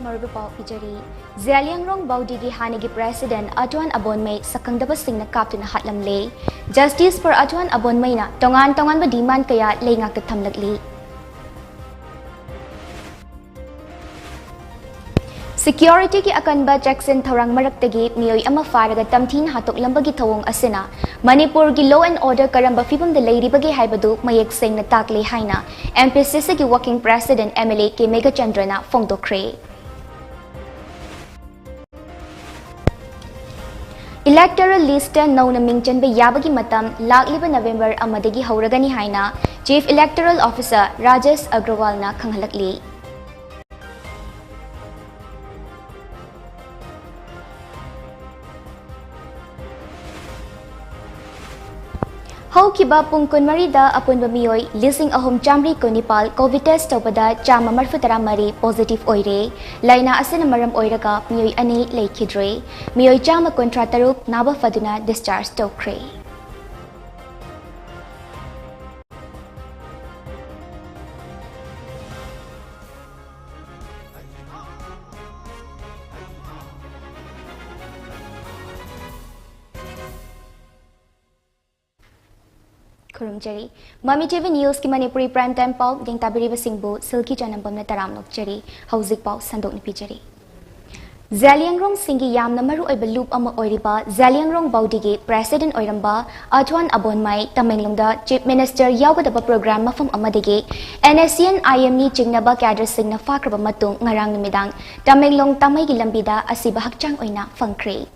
Marubapau Pijari, Zaliangrong Baudigi Hanigi President Atuan Abonmay Sakangdaba Singna Kaptuna Hatlamle, Justice for Atuan Abonmayna, Tongan ba demand kaya Lengak Tamlagli. Security ki akanba Jackson Thorang Maraktagi Mioy Ama Faraga Tamtin Hatok Lambagi Tawong Asina, Manipur gi Law and Order Karamba Fibam the Lady Bagi Haibadu Mayek Sing Natakli Haina, MPCC ki Working President MLA ki Mega Chandrana Fongdo Kre. Electoral list no na mingchan ba yabagi matam lagliba November amadagi hauragani haina Chief Electoral Officer Rajesh Agrawal na kanghalakli. How kiba pung kunmarida apun bamiyoy lising ahom chamri konipal COVID test tawpada chama marfutara mari positive oire laina asina maram oiraga miyoy ani leikidre miyoy chama kontra taruk naba faduna discharge tokre. Kurumjari, Mami TV News ki Manipuri Prime Time Pau ding tabiri basingbu SILKY CHANAMBAM na taram nokjari hauzik pau sandok ni pijari. Zaliangrong singi yam na maru ay balup ama oiriba Zaliangrong Baudigi President oiramba Atuan Abonmay Tamenglongda Chief Minister yawgadaba program mafam amadigi NSCN IME chingnaba cadre singna fakraba matung ngarang numidang Tamenglong tamay gilambida asiba hakchang oina fangkre.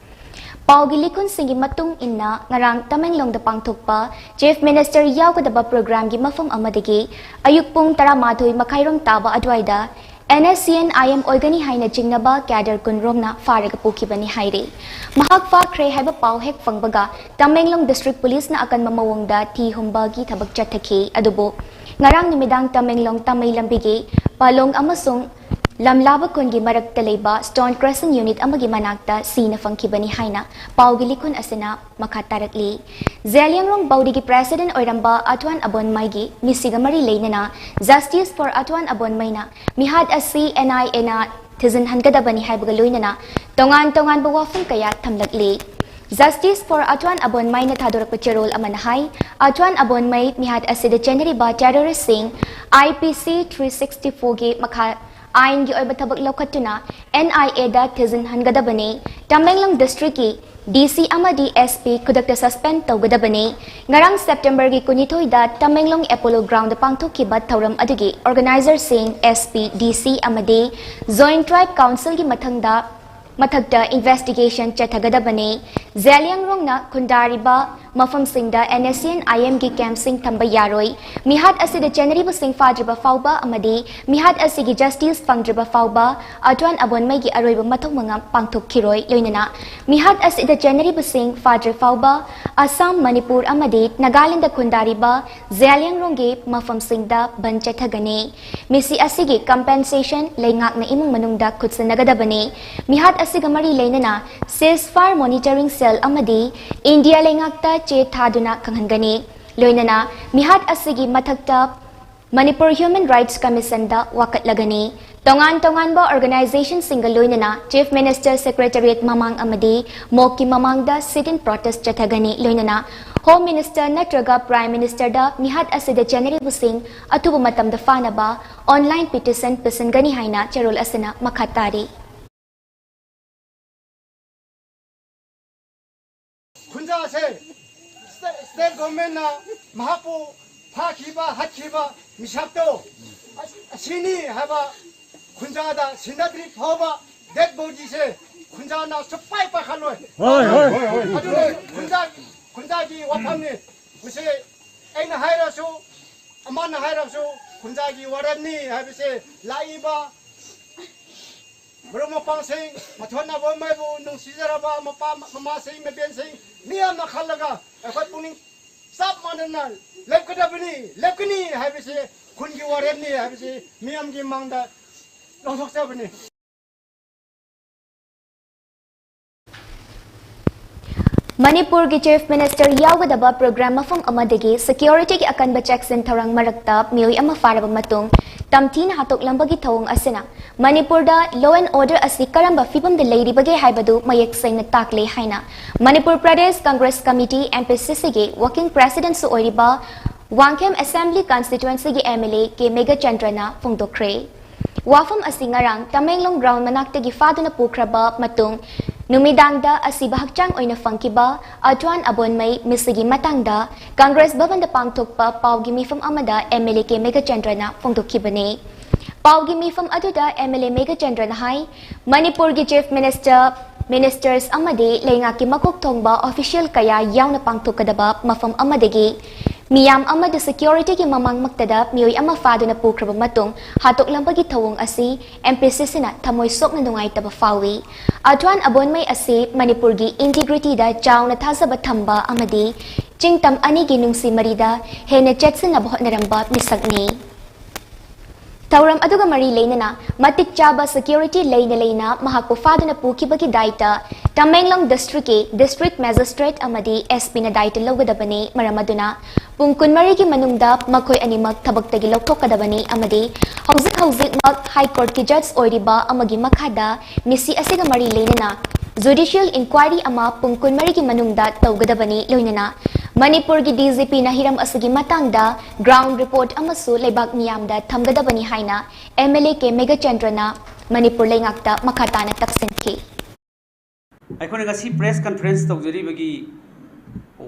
Paugilikon singi matung inna ngarang Tamenglong da pangthokpa Chief Minister yawgadaba program gi mafam amadagi ayukpung taramathoy makairong taba adwaida NSCN IM oigani haina jingnaba cadre kunromna faraga pukibani haire mahak fa kre haiba pau hek fangbaga Tamenglong District Police na akan mamawongda ti humbagi thabak chathaki adubo ngarang nimidang Tamenglong tamay lambigi palong amasung Lamlaba kungi marak taleba Stone Crescent Unit amagi manakta sina fangkibani haina paugilikun asina makatarakli. Zaliangrong Baudigi President oiramba Atuan Abonmay gi misigamari leynana Justice for Atuan Abonmay na mihad asi NIA na tizin hangadabani haibagaloynana tongan bawafang kaya tamlagli. Justice for Atuan Abonmay na thadorak pachirol amanahay Atuan Abonmay mihad asi de January ba terrorist sing IPC 364 gi makha Ain gi oiba thabak lokhatuna NIA da tizin hangadabani Tamenglong District ki DC amadi SP kudakta suspend tawgadabani ngarang September gi kunithoy da Tamenglong Apollo Ground pangthokkiba thauram adugi organizer sing SP DC amadi Joint Tribe Council gi mathagda investigation chathagadabani Zaliangrong na kundariba mafam singda NSCN IM gi camp sing thamba yaroi mihad asida January busing fadriba fauba amadi mihad asigi justice fangdriba fauba Atuan Abonmay gi aroiba mathong manga pangthok khiroi loinana mihad asida January busing fadri fauba Assam Manipur amadi Nagaland da kundariba Zaliangrong gi mafam singda ban chathagani misi asigi compensation leingak na imong manungda khutsannagadabani mihad asiga mari leynana ceasefire monitoring cell amadi India leingakta che thaduna kanghangani loinana mihad asigi mathakta Manipur Human Rights Commission da wakatlagani tongan ba organization single loinana Chief Minister Secretariat mamang amadi moki mamang da sit-in protest chathagani loinana Home Minister natraga Prime Minister da mihad asida January busing atubu matam da fanaba online petition pisangani haina charol asina makhatari 군자세 스테이트 government 마하포 파키바 하키바 미샵도 신이 하바 군자다 신나들이 퍼바 넷보지세 군자나 스파이파 칼로에 아주 군자기 와팡니 무시 에나 하이라소 아만나 하이라소 군자기 와란니 하비세 라이바 Mereka pangsing, matwana bo mai bo nung sijara ba mapa mama sing me ben sing niya makalaga. Ako puning सब मानना लेपकदबनी लेपकनी है बिसे खुन की वारेनी है बिसे मियाम की मांगदा लौसकसबनी Manipur ki Chief Minister yaugdaba program mafam amadagi security ki akanba checks in tharang marakta mioi ama faraba matung tamthina hatok lambagi thawng asina Manipur da law and order asi karamba fibam de leiribage haibadu mayek saina takle haina Manipur Pradesh Congress Committee MPCC ge working president su oiriba Wangkhem Assembly constituency ge MLA ke Mega Chandrana phongdokre Wafam asi ngarang Tamenglong ground manaktagi faduna pukraba matung Numidangda asiba hakchang oina fangkiba Adwan Abonmai misigi matangda Congress Bhavan da pangthokpa pawgi mifam amada MLA ke Mega Chandrana phongdokkibani Pawgi mifam aduda MLA Mega Chandrana hai Manipur gi Chief Ministers amade leingaki makok thongba official kaya yauna pangthokadaba mafam amadagi Miyam amada security ki mamang magtada miyoy ama faduna pukraba matung hatok lambagi thawong asi MPCC na thamoy sok na dungay taba fawi Adwan Abonmai asi Manipur gi integrity da jaw na thasaba thamba amadi chingtam ani gi nungsi marida hena chetsin na bohot naramba misagni Tauram aduga mari leina matik chaba security leina mahakpo faduna pukibagi daita Tamenglong district magistrate amadi SP na daita lawgadabani maramaduna pung kunmari ki manungda makoy animak tabagtagi lawthokadabani amadi hauzik mak high court ki judge oiriba amagi makhada misi asiga mari leina judicial inquiry ama pung kunmari ki manungda tawgadabani loinana Manipur ki DGP na hiram asigi matangda ground report amasu leibak miyamda thamgadabani haina MLA ke Mega Chandrana Manipur lengakta makhatana taksinki Aikone ngasi press conference tawjari bagi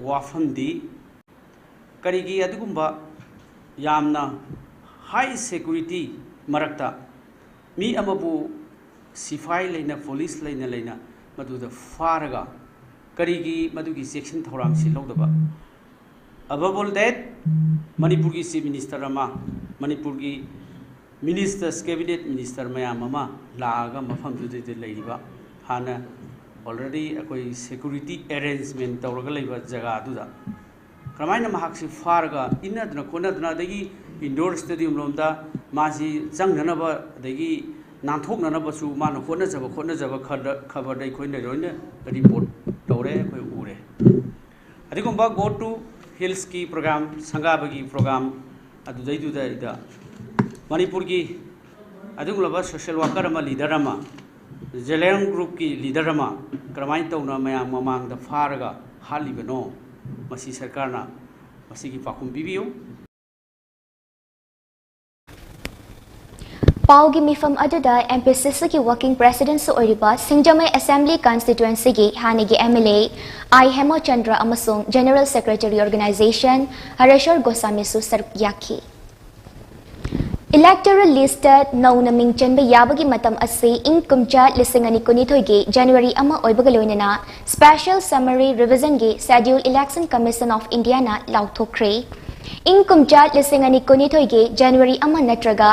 wafamdi karigi adugumba yamna high security marakta mi amabu sifai leina police leina maduda faraga karigi madugi section thoram si lawdaba above all that Manipur ki chief minister ama Manipur ki ministers cabinet minister mayam ama laaga mafam de leiriba hana already akoi security arrangement tawraga leiba jaga aduda kramaina mahak si faraga inadna konadna dagi indoor stadium lomda masi changnanaba dagi nanthoknanaba su mana khonajaba khabar dai khoina roina report tawre khoi ure adigomba go to hills ki program sangabagi program adudai ida Manipur ki adugulaba social worker ama leader ama Zeleng group ki leader ama kramain tawna mayam mamang da faraga halibano masi sarkarna masi ki pakum bibiyo Paugi mifam aduda MPCC ki working president su oriba Singjamai Assembly constituency ki hanigi MLA I Hemo Chandra amasung General Secretary Organization Hareshwar Goswami su sarukyaki Electoral list nauna mingchenba yabagi matam asi ing kumcha lisingani kunithoy gi January ama oibaga loinana Special Summary Revision gi Schedule Election Commission of India na lauthokre ing kumcha lisingani kunithoy gi January ama natraga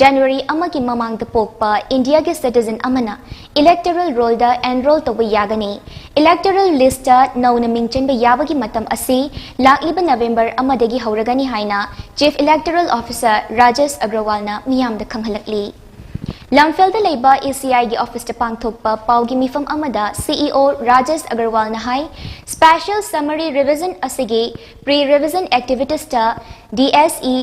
January ama ki mamang da pokpa India ki citizen amana electoral roll da enroll to yagani electoral list nauna mingchenba yabagi matam asi lakliba November ama dagi hauragani haina Chief Electoral Officer Rajesh Agrawal na miyam da khanghalakli Lamfel da leiba ECI gi office ta pangthokpa paugi mifam amada CEO Rajesh Agrawal na hai special summary revision asigi pre-revision activities ta DSE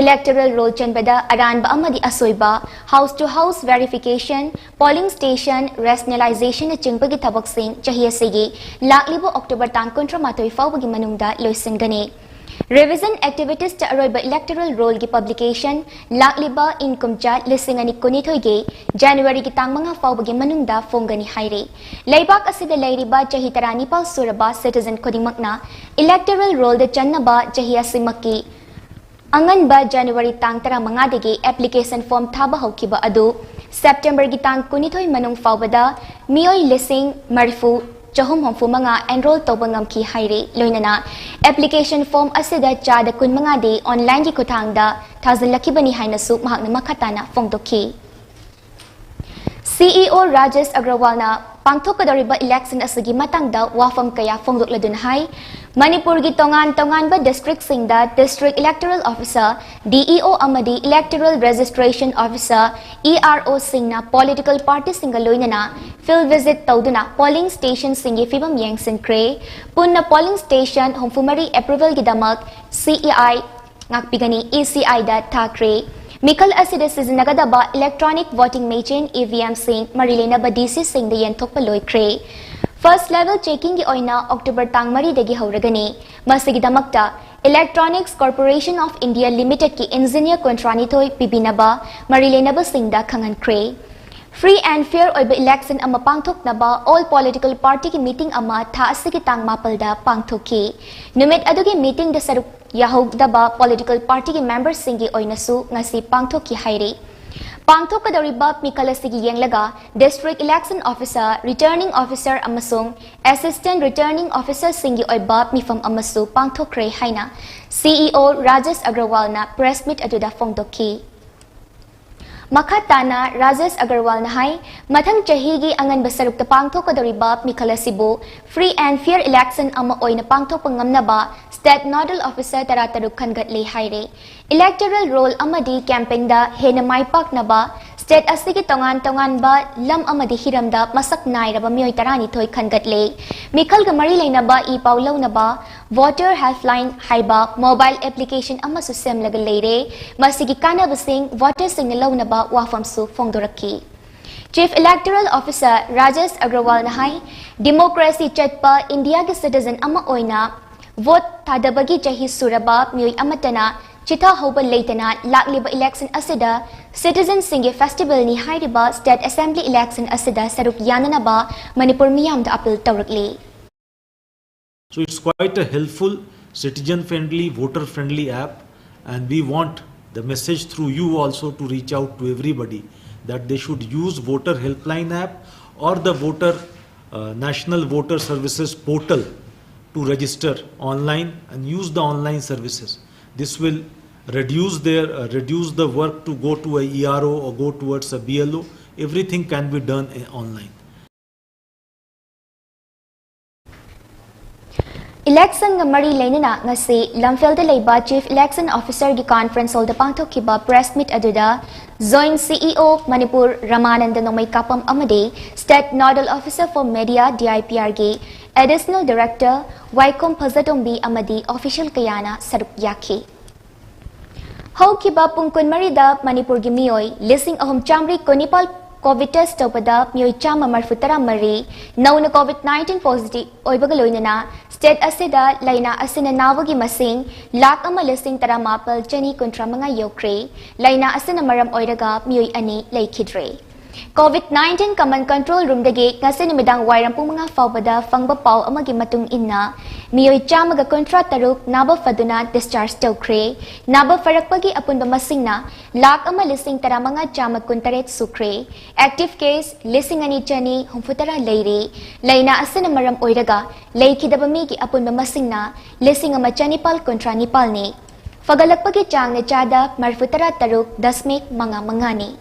electoral roll chanbada aranba amadi asoiba house to house verification polling station rationalization na chingpagi thabak sing chahiya sigi laklibo October tang kontra matoi fawbagi manungda loisingani revision activities ta aroiba electoral roll gi publication lakliba income chart lisingani kunithoi gi January gi tang manga fawbagi manungda fongani haire leibak asida leiriba chahi tarani pal suraba citizen kodimakna electoral roll da channaba chahiya simaki Anganba January tang tara mangadigi application form thaba haukiba adu September gi tang kunithoi manung fawbada mioi lising marifu chahum homfu manga enroll tobangam ki haire loinana application form asida chada kun mangadi online gi kuthangda thazin lakibani haina su mahakna makhatana fongdoki CEO Rajesh Agrawalna pangthokadoriba election asigi matangda wafam kaya fongdokladun hai Manipur gi tongan ba district singda district electoral officer DEO amadi electoral registration officer ERO singna political party singa loinana field visit tawduna polling station singi fibam yengsin kre punna polling station homfumari approval gi damak CEI ngakpigani ECI da thakre Mikal asida sizinagada electronic voting machine EVM sing marilena ba DC sing da yenthokpa loikre First level checking gi oina October tang mari degi hauragani masigi damakta Electronics Corporation of India Limited ki engineer contrani thoi pibinaba marilena ba sing da khangan kre Free and fair oiba election ama pangthoknaba all political party ki meeting ama tha asigi tang mapalda pangthoki numit adugi meeting da saruk yahogdaba political party ki members singi oinasu ngasi pangthoki hairi pangthokadoriba mikalasigi yenglaga district election officer returning officer amasung assistant returning officer singi oiba mifam amasu pangthokre haina CEO Rajesh Agrawal na press meet aduda fongdoki Makatana Rajesh Agarwal na hai mathang chahigi angan basaruk ta pangthokadoriba mikalasibo free and fair election ama oina pangthokpangamnaba state nodal officer tarataruk khangatle haire electoral roll amadi campaign da hena maipaknaba state asigi tongan ba lam amadi hiramda masak nairaba mioi tarani thoi khangatle mikal ga mari leinaba I paulawnaba voter helpline haiba mobile application ama su semlaga leire masigi kanabasing voter signal lawnaba wafamsu fongdoraki Chief Electoral Officer Rajesh Agrawal na hai democracy chatpa India ke citizen ama oina vote thadabagi chahi suraba mioi amatana chitha hoba leitana lakliba election asida citizen singe festival ni hairiba state assembly election asida saruk yananaba Manipur miyam da appeal tawrakli So it's quite a helpful, citizen-friendly, voter-friendly app, and we want the message through you also to reach out to everybody that they should use voter helpline app or the national voter services portal to register online and use the online services. This will reduce the work to go to a ERO or go towards a BLO. Everything can be done online. Election nga mari lainana ngasi lamfel de leiba chief election officer gi conference hall da pangthokhiba press meet aduda joint CEO Manipur Ramananda Nomai Kapam amade state nodal officer for media DIPR gi additional director Waikom Phazatombi amadi official kayana saruk yakhi Haukiba pungkun marida Manipur gi mioi lising ahom chamri konipal COVID test topada mioi chama marfutara mari nauna COVID-19 positive oibagaloinana state asida laina asina nawagi masing lak ama lising tara mapal chani kontra mga yokre laina asina maram oiraga mioi ani laikhidre COVID-19 command control room dagi ngasi nimidang wairam pung mga faubada fangba pau amagi matung inna mioi chamaga kontra taruk naba faduna discharge tokre naba farakpagi apunba masingna lak ama lising tara mga chamag kuntaret sukre active case lising ani chani humfutara leire laina asina maram oiraga laikhidaba migi apunba masingna lising ama chanipal kontra nipal ni fagalakpagi chang na chada marfutara taruk dasmik mga mangani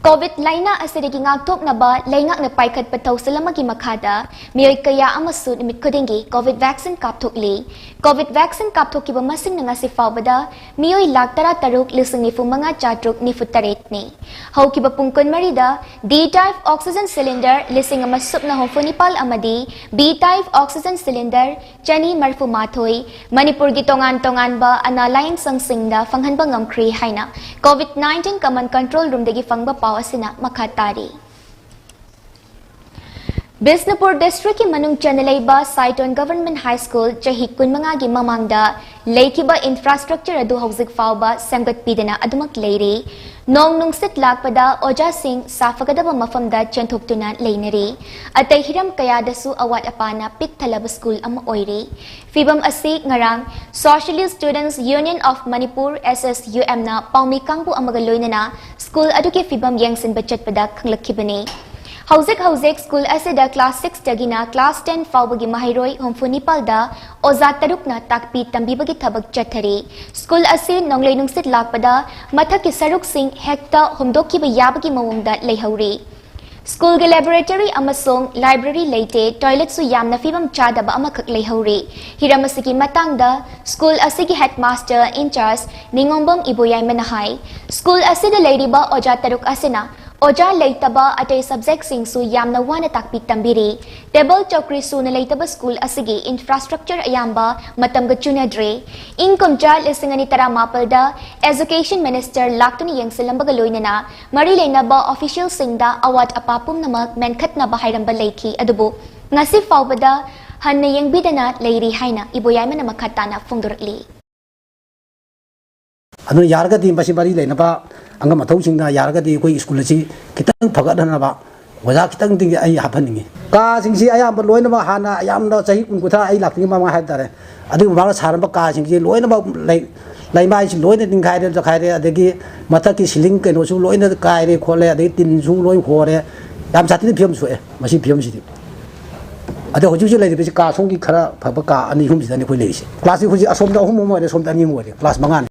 COVID laina asidagi ngaktok na ba laingak na paikad pataw sa lamagi makada miyoy kaya amasun imit kodingi COVID vaccine kaptokli COVID vaccine kaptok iba masing nga si faubada miyoy laktara taruk lisang ni mga chatruk ni futaret ni hau kiba pungkon marida D-type oxygen cylinder lising nga masup na honfunipal amadi B-type oxygen cylinder chani marfu mathoy Manipur gitongan ba analayang sangsingda fanghanba ngamkri haina COVID-19 command control room dagi fangba asina makatari Bisnupur district ki manung chanalaiba Saiton Government High School chahi kunmanga gi mamangda leikiba infrastructure adu hauzik fauba samgat pidana adumak leire nong nungsit lakpada Oja Singh safagadaba mafamda chenthoktunan leinari atay hiram kaya dasu awat apana pik thalaba school ama oire fibam asi ngarang Socialist Students Union of Manipur SSUM na paumi kangbu amaga loinana school adu ke fibam yangsin bachat pada khanglakibani Hauzik school asida class 6 tagina class 10 fawbagi mahairoi homfunipalda oza tarukna takpi tambibagi thabak chathari. School asi nonglei nungsit lakpada mathaki saruk sing hekta homdoki ba yabagi mawongda leihauri. School ge laboratory amasong library leite toilet su yamna fibam chadaba amakak leihauri. Hiramasiki matangda school asigi headmaster in charge Ningombam Iboyay manahai. School asida leidiba oja taruk asina Oja leitaba atay subject sing su yamna wana takpi tambiri. Table chokri su na leitaba school asigi infrastructure ayamba matamga chunadre. Income ja lisingani tara mapalda education minister laktuni yang silamba galoinana mari leinaba official singda awat apapum namak menkhat na bahayramba leiki adubu ngasi fawbada hanna yang bidana leiri haina iboyay man makhatana fungdurli. Anu yarga di masih bari lain apa angga matau singna yarga di koi school si kita fagat dan apa wajah kita tinggi ay hapan ini ka sing si ayam berloin nama hana ayam dah cahit pun kita ay lak tinggi mama hai tare adu bala saran ba ka sing si loin nama lai mai si loin ting khai de khai de adegi mata ki siling ke no su loin de kai de khole adegi tin su loin khore yam sati phiam su e masih phiam si ada hoju ju lai de ka song ki khara phaba ka ani hum si da ni khoi lai si class ki hoji asom da hum mo de som da ni mo de class mangan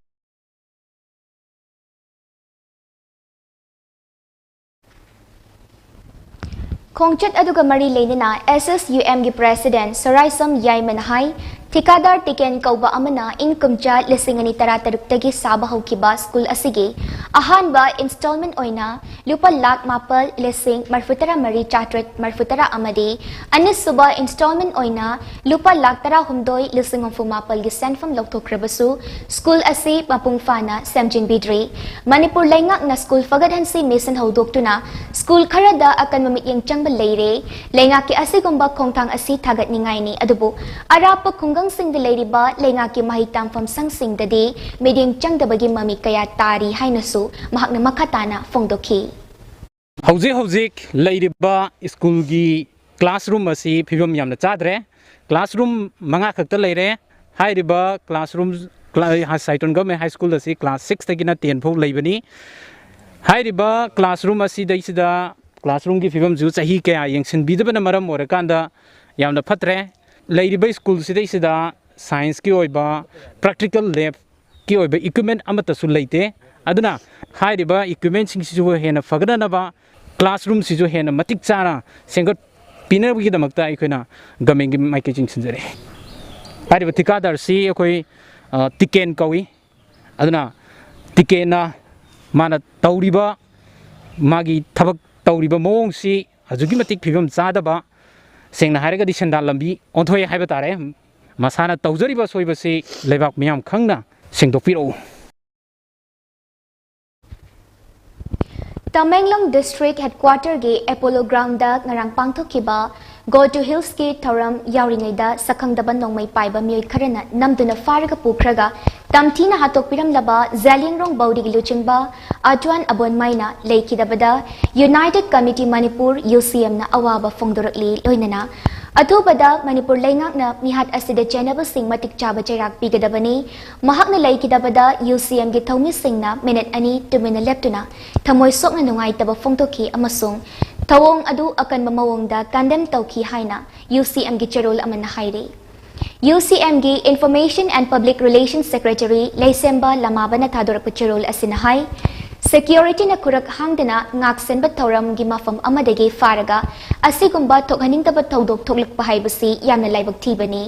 Khongchat aduga mari leinina SSUM gi president Saraisam Yaiman hai Tikadar tiken kauba amana income cha lisingani tara taruk saba haukiba school asigi ahanba installment oina lupa lakh mapal lising marfutara mari chatret marfutara amadi anis suba installment oina lupa lakh tara humdoi lising fu mapal gi senfam lokthokrabasu school asi mapung fana semjin bidri Manipur laingak na school fagadhan si mason haudoktuna school kharada akan mamit yang changbal leire laingak ki asi gumba khongthang asi thagat ningai ni adubu arapa khungang sing de leiriba lenga ki mahitam fam sang sing de medium chang da bagi mami kaya tari hainasu mahakna makhatana fongdoki hauzik leiriba school gi classroom asi phibam yamna chadre classroom manga khakta leire hairiba classroom Saiton Government High School asi class 6 tagina 10 phau leibani hairiba classroom asi daisida classroom gi phibam ju chahi kaya yengsin bidabana maram orakanda yamna phatre Lady school sida science ki oiba practical lab ki oiba equipment amata su leite aduna hairiba equipment sing siju hena fagana ba classroom siju hena matik chana sengot piner gi damakta ikoina gameng gi marketing sinjare hairiba tikadar si ekoi tiken kawi aduna tikena mana tauriba magi thabak tauriba mong si ajugi matik phibam chadaba Seng hari ka di sendal lambi onthoi haiba tare masana taujari ba soi ba si lebak miyam khangna sengdok piro Tamenglong district headquarter ge Apollo ground da ngarang pangthokiba Go to Hills ki thoram yauringaida sakhangdaban nongmai paiba mioi kharana namduna faraga pukhraga tamthina hatokpiram laba Zaliangrong Baudi gi luchingba Adwan Abon Maina leikidabada United Committee Manipur UCM na awaba fongdorakli loinana Athubada Manipur leingak na mihat asida chenaba sing matik chaba chairak pigadabani mahakna leikidabada UCM gi thomi sing na minute ani 2 minute leptuna thamoi sokna nungai taba fongtoki amasung Tawong adu akan mamawongda kandam tauki haina UCM gi cherol amana hairi UCM gi Information and Public Relations Secretary Leisemba Lamabana thadorap cherol asinahai Security na kurak hangdana ngaksenba thoram gi mafam amadagi faraga asigumba thokhaningtaba thodok thoklak pahaibasi yamna laibak thibani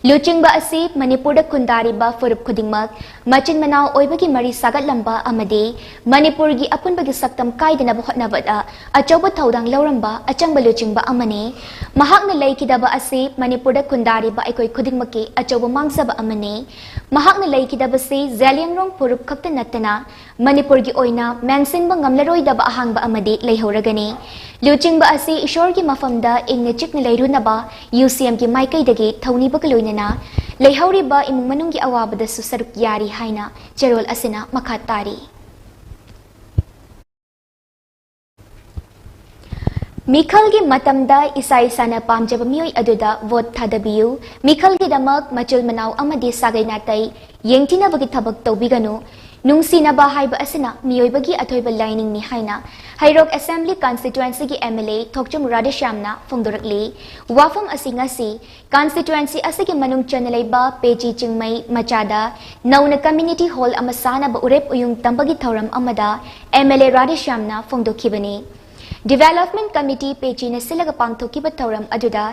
luchingba asi Manipur da kundariba furup khudingmak machin manau oibagi mari sagat lamba amadi Manipur gi apunbagi saktam kaidana hotnabada achoba thodang lauramba achangba luchingba amani mahakna leikidaba asi Manipur da kundariba aikoi khudingmaki achoba mangsaba amani mahakna leikidaba si Zaliangrong furup khakta natana Manipur gi oina Mensingba ngamlaroidaba ahangba amadi leihoragani luchingba asi ishorgi mafamda ingna chikna leirunaba UCM gi maikaidagi thawniba kaloinana leihoriba imung manunggi awabada su saruk yari haina cherol asina makhatari Mikhal gi matamda isai sana pamjaba mioi aduda vote thadabiyu Mikhal gi damak machul manau amadi sagai natai yengtina bagi thabak tawbiganu ꯅꯨꯡꯁꯤꯅꯕ ꯍꯥꯏꯕ ꯑꯁꯤꯅ ꯃꯤꯑꯣꯏꯕꯒꯤ ꯑꯊꯣꯏꯕ ꯂꯥꯏꯅꯤꯡꯅꯤ ꯍꯥꯏꯅ ꯍꯩꯔꯣꯛ assembly ꯀꯟꯁꯇꯤꯇ꯭ꯌꯨꯑꯦꯟꯁꯤꯒꯤ MLA ꯊꯣꯛꯆꯨꯝ ꯔꯥꯙꯦꯁ꯭ꯌꯥꯝꯅ ꯐꯣꯡꯗꯣꯔꯛꯂꯤ ꯋꯥꯐꯝ ꯑꯁꯤ ꯉꯁꯤ ꯀꯟꯁꯇꯤꯇ꯭ꯌꯨꯑꯦꯟꯁꯤ ꯑꯁꯤꯒꯤ ꯃꯅꯨꯡ ꯆꯟꯅ ꯂꯩꯕ ꯄꯦꯆꯤ ꯆꯤꯡꯃꯩ ꯃꯆꯥꯗ ꯅꯧꯅ ꯀꯝꯃ꯭ꯌꯨꯅꯤꯇꯤ ꯍꯣꯜ ꯑꯃ ꯁꯥꯅꯕ ꯎꯔꯦꯞ ꯎꯌꯨꯡ ꯇꯝꯕꯒꯤ ꯊꯧꯔꯝ ꯑꯃꯗ MLA ꯔꯥꯙꯦꯁ꯭ꯌꯥꯝꯅ ꯐꯣꯡꯗꯣꯛꯈꯤꯕꯅꯤ ꯗꯤꯚꯦꯂꯞꯃꯦꯟꯠ ꯀꯃꯤꯇꯤ ꯄꯦꯆꯤꯅ ꯁꯤꯜꯂꯒ ꯄꯥꯡꯊꯣꯛꯈꯤꯕ ꯊꯧꯔꯝ ꯑꯗꯨꯗ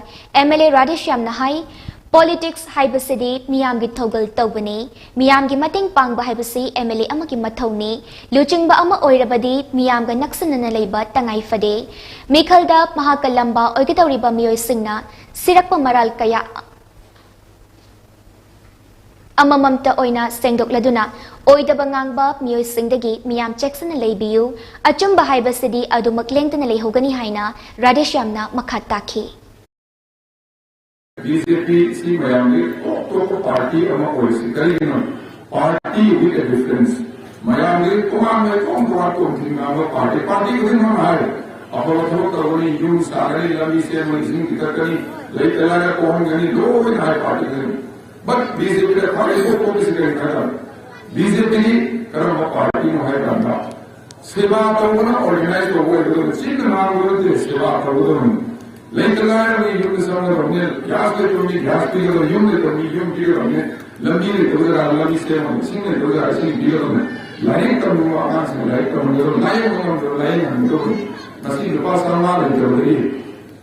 MLA ꯔꯥꯙꯦꯁ꯭ꯌꯥꯝꯅ hi Politics haibasidi miyamgi thogal tawbani miyamgi mateng pangba haibasi MLA amagi mathawni luchingba ama oirabadi miyamga naksanana leiba tangai fade mikhalda mahakalamba oigitawriba miyoi singna sirakpa maral kaya amamamta oina sengdokladuna oidaba ngangba miyoi singdagi miyam checksana leibiyu achumba haibasidi adumak lengtana leihogani haina Radheshyamna makhat takhi BJP see Miami to party ama politically party with a difference. Miami kumame kumpuatu thingama party within one high. Apolo kawani use sarani lami se monising kitakani leitala kohangani low in high party. But BJP the party ko politically kara. BJP ni karama party no hai kanda. Seva tawna organize to go to the naam go seva tawna. Later we use some of the gas to me, gas to the unit of medium tier on it, Lambi to the Lami stem on single to the actually deal on it. Lying come on the light on the line on the line and go. Nothing to pass on knowledge of the day.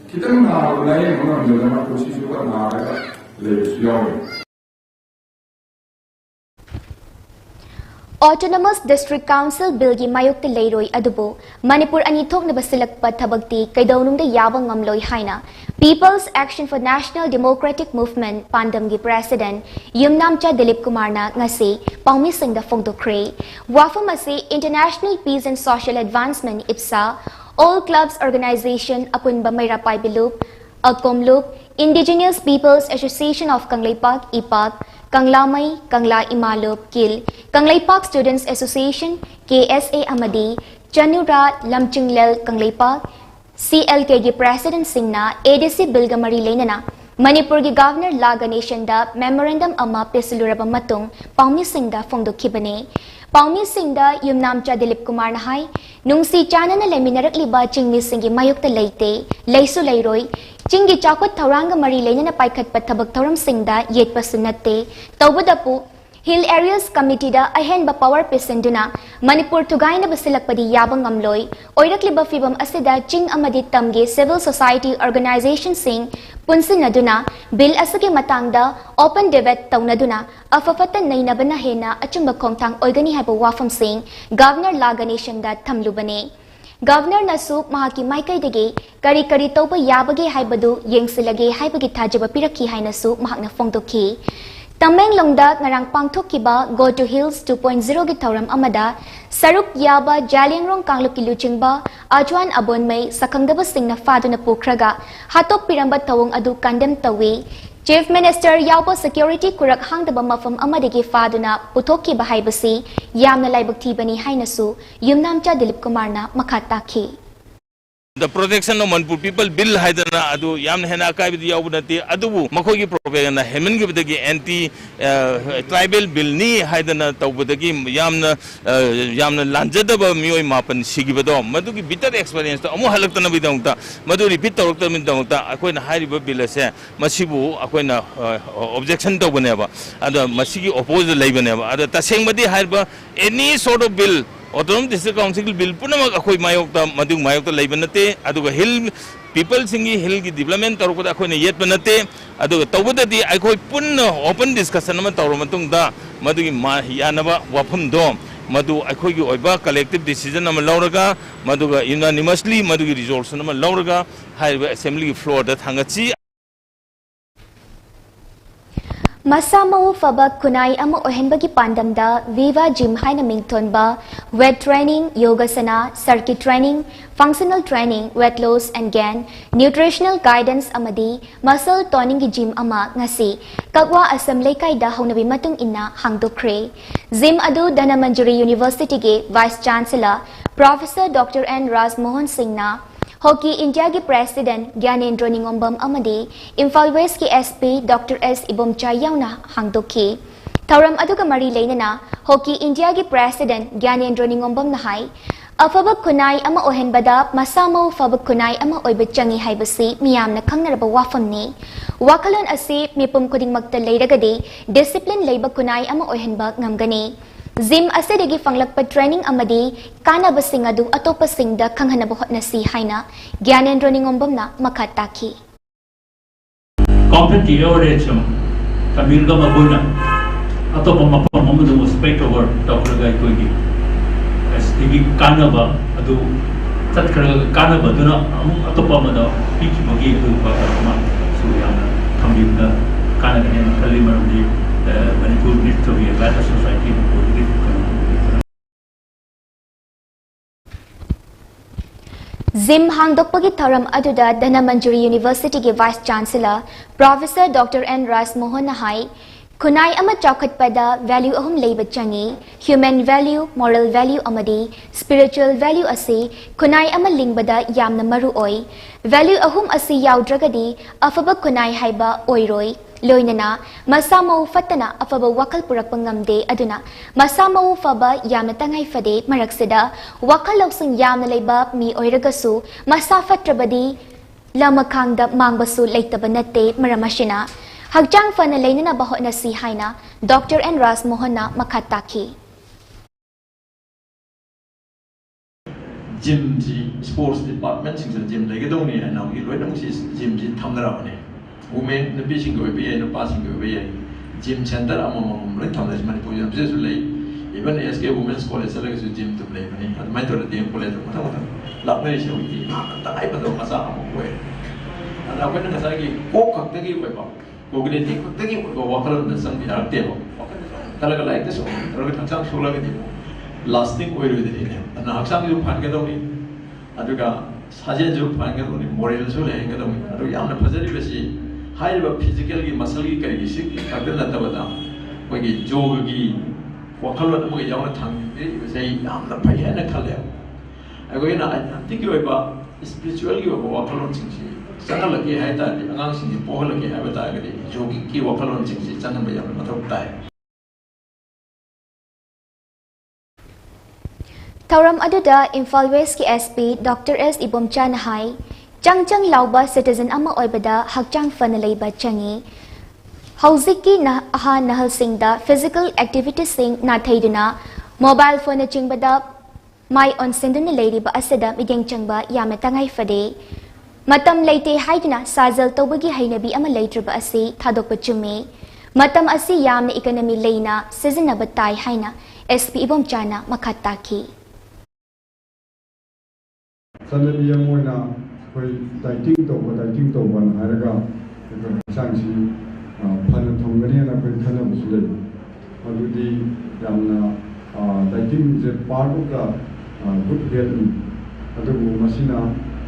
Kitan lying on the Lama position of Nara, let's young. Autonomous District Council Bill gi mayokta leiroi adubo Manipur ani thokna basilakpa thabakti kaidaunungda yaba ngamloi haina People's Action for National Democratic Movement Pandam gi President Yumnamcha Dilip Kumar na ngasi paumi singda fongdokre wafam asi International Peace and Social Advancement IPSA All Clubs Organization apunba maira paibilup Akomlup Indigenous Peoples Association of Kanglaipak IPAK Kanglamai, Kangla Imalup, Kil, Kanglaipak Students Association, KSA Amadi, Chanura Lamchinglel Kanglaipak, CLK gi President Singna, ADC Bilgamari Lenana, Manipur gi Governor Laga Nation da Memorandum Ama Pesuluraba Matung, Paumi Singda Fongdo Kibane, Paumi Singda Yumnamcha Dilip Kumar Nahai, Nungsi Chanana Leminarakliba Chingmi Singi Mayukta Leite, Leisu Leiroi, Chingi Chakwat Tauranga Mari Lenana Paikat Patabak Tauram Singda Yet Pasunate, Taubadapu, Hill Areas Committee da Ahenba Power Pesenduna, Manipur Tugaina Basilakpadi Yabang Amloy, Oirakliba Fibam Asida Ching Amadi Tamge Civil Society Organization Sing, Punsinaduna, Bill Asaki Matangda, Open Debate Taunaduna, Afafatan Nainabana Hena, Achumba Komtang Oigani Haba Wafam Sing, Governor Laga Nation da Tamlubane. Governor Nasuk Mahaki Maikai Dege, Kari Kari Toba Yabage Haibadu, Yengsilage Haibagi Tajaba Piraki Hainasu, Mahakna Fongdoki. Tameng Longda Narang Pangtokiba, Go to Hills 2.0 Gitauram Amada, Saruk Yaba, Jaliangrong Kangluki Luchingba, Ajuan Abonmei, Sakangdaba Singna Faduna Pukraga, Hatok Piramba Tawong Adu Kandem Tawi, Chief Minister Yaupo Security Kurak Hangdaba Mafam Amadigi Faduna, Putoki Bahaibasi, Yamna Laibakti Bani Hainasu, Yumnamcha Dilip Kumarna, Makataki. The protection of Manipur people bill haidana adu yam hena kai bi yawunati adu makogi propaganda hemen gibdagi anti tribal bill ni haidana tawbudagi yamna lanjadaba mioi mapan sigibado madugi bitter experience to amu halaktana bi dongta madu repeat tawrokta min dongta akoina hairiba bill ase masibu akoina objection to baneba adu masigi oppose leibaneba adu tasengmadi hairiba any sort of bill Autonomous District Council bill punama akoi mayokta madung mayokta leibanate aduga hill people singi hill gi development tarokda akoi ne yet banate aduga tawbadadi akoi punna open discussion ma tawro matung da madugi yanaba wafam do madu akoi gi oiba collective decision ama lauraga maduga unanimously madugi resolution ama lauraga haiba assembly floor da thangachi Masamaw Faba Kunai Ama Ohenbagi Pandamda, Viva Gym Haina Mingtonba, Wet Training, Yogasana, Circuit Training, Functional Training, Wet Loss and Gain, Nutritional Guidance Amadi, Muscle Toning Gym Ama Ngasi, Kagwa Assembly Kaida Honabi Matung Inna Hangdokre, Zim Adu Danamanjuri University Ge Vice Chancellor, Professor Dr. N. Ras Mohan Singna, Hockey India ki President Gyanendra Ningombam Amadi, Imphal West ki SP Dr. S. Ibomcha Yauna Hangdoki, Tauram aduga mari leinana Hockey India gi President Gyanendra Ningombam na hai afaba kunai ama ohenbada masamo faba kunai ama oiba changi haibasi miyamna khangnaraba wafamni wakalon asi mipum kudingmakta leiragadi discipline leiba kunai ama ohenba ngamgani Zim asedagi fanglakpa training amadi kanaba singadu atopa singda khanghanaba hotnasi haina Gyanendra Ningombamna makhataki competitive rate Tamil ga maguna atopa mapam amadu respect over tawraga koigi SDG kanaba adu tatkara kanaba duna atopa amada piki magi adu bakama suyana Tamil ga kanaba ne kalimardi Manipur needs to be a better society. Zim hangdokpagi tharam aduda Dhanamantri University ge Vice Chancellor Professor Dr. N. Ras Mohan Nahai Kunai ama chawkhatpada value ahum leiba changi human value, moral value amadi spiritual value asi kunai ama lingbada yamna maru oi value ahum asi yaudragadi afaba kunai haiba oiroi loinana masamau fatana afaba wakal purakpa ngamde aduna masamau faba yamna tangai fade maraksida wakal loksung yamna leiba mi oiragasu masa fatrabadi lamakhangda mangbasu leitaba natte maramashina Hagjang fana lainana bahotna si haina Dr. N. Ras Mohana makhataki Gym sports department sing gym lagi dong ni anau i loi dong si gym thamnara mane women na bising go be na passing go be gym center amam loi thamna mane po jam se sulai even SK women's college sala ke gym tum lei mane ad mai tor de college mata mata lak nei se wi ta ai pa do masa amam ko ana ko na sa gi ko khak te gi ko cognitive tagi ko wakalan na sang biar tebo talaga like this talaga haksang sola ke dimo lasting oil with it na haksang ju phan ke doni aduga sajen ju phan ke doni moral so le ke doni adu yamna phajari besi high ba physical ki muscle ki kari gi sik kadal na tabada ko gi jog gi wakalan mo yamna thang be sei yamna phai ha na khale ago ina antik oi ba spiritual ki wakalan chingsi Sangat lagi hai tadi, angang sini poh lagi hai betul agak ni. Jogi ki wakalon sini, jangan banyak macam tai. Tauram aduda Imphal West ki SP Dr. S. Ibomcha Nahai Changchang lauba citizen ama oibada hakchang fanalaiba changi Hauziki na aha nahal singda physical activity sing na thaiduna mobile phone chingbada mai on sinduna lady ba asada mideng changba yamna tangai fade Matam leite haidina sajal tawbagi hainabi ama leitraba asi thadokpa chume matam asi yamna economy leina seasonaba tai haina SP Ibomchana makhataki Sanadi yamoina koi dieting to ban haraga sangsi phana thongani na koi khana busule adudi yamna dieting je part of the good health adubu masina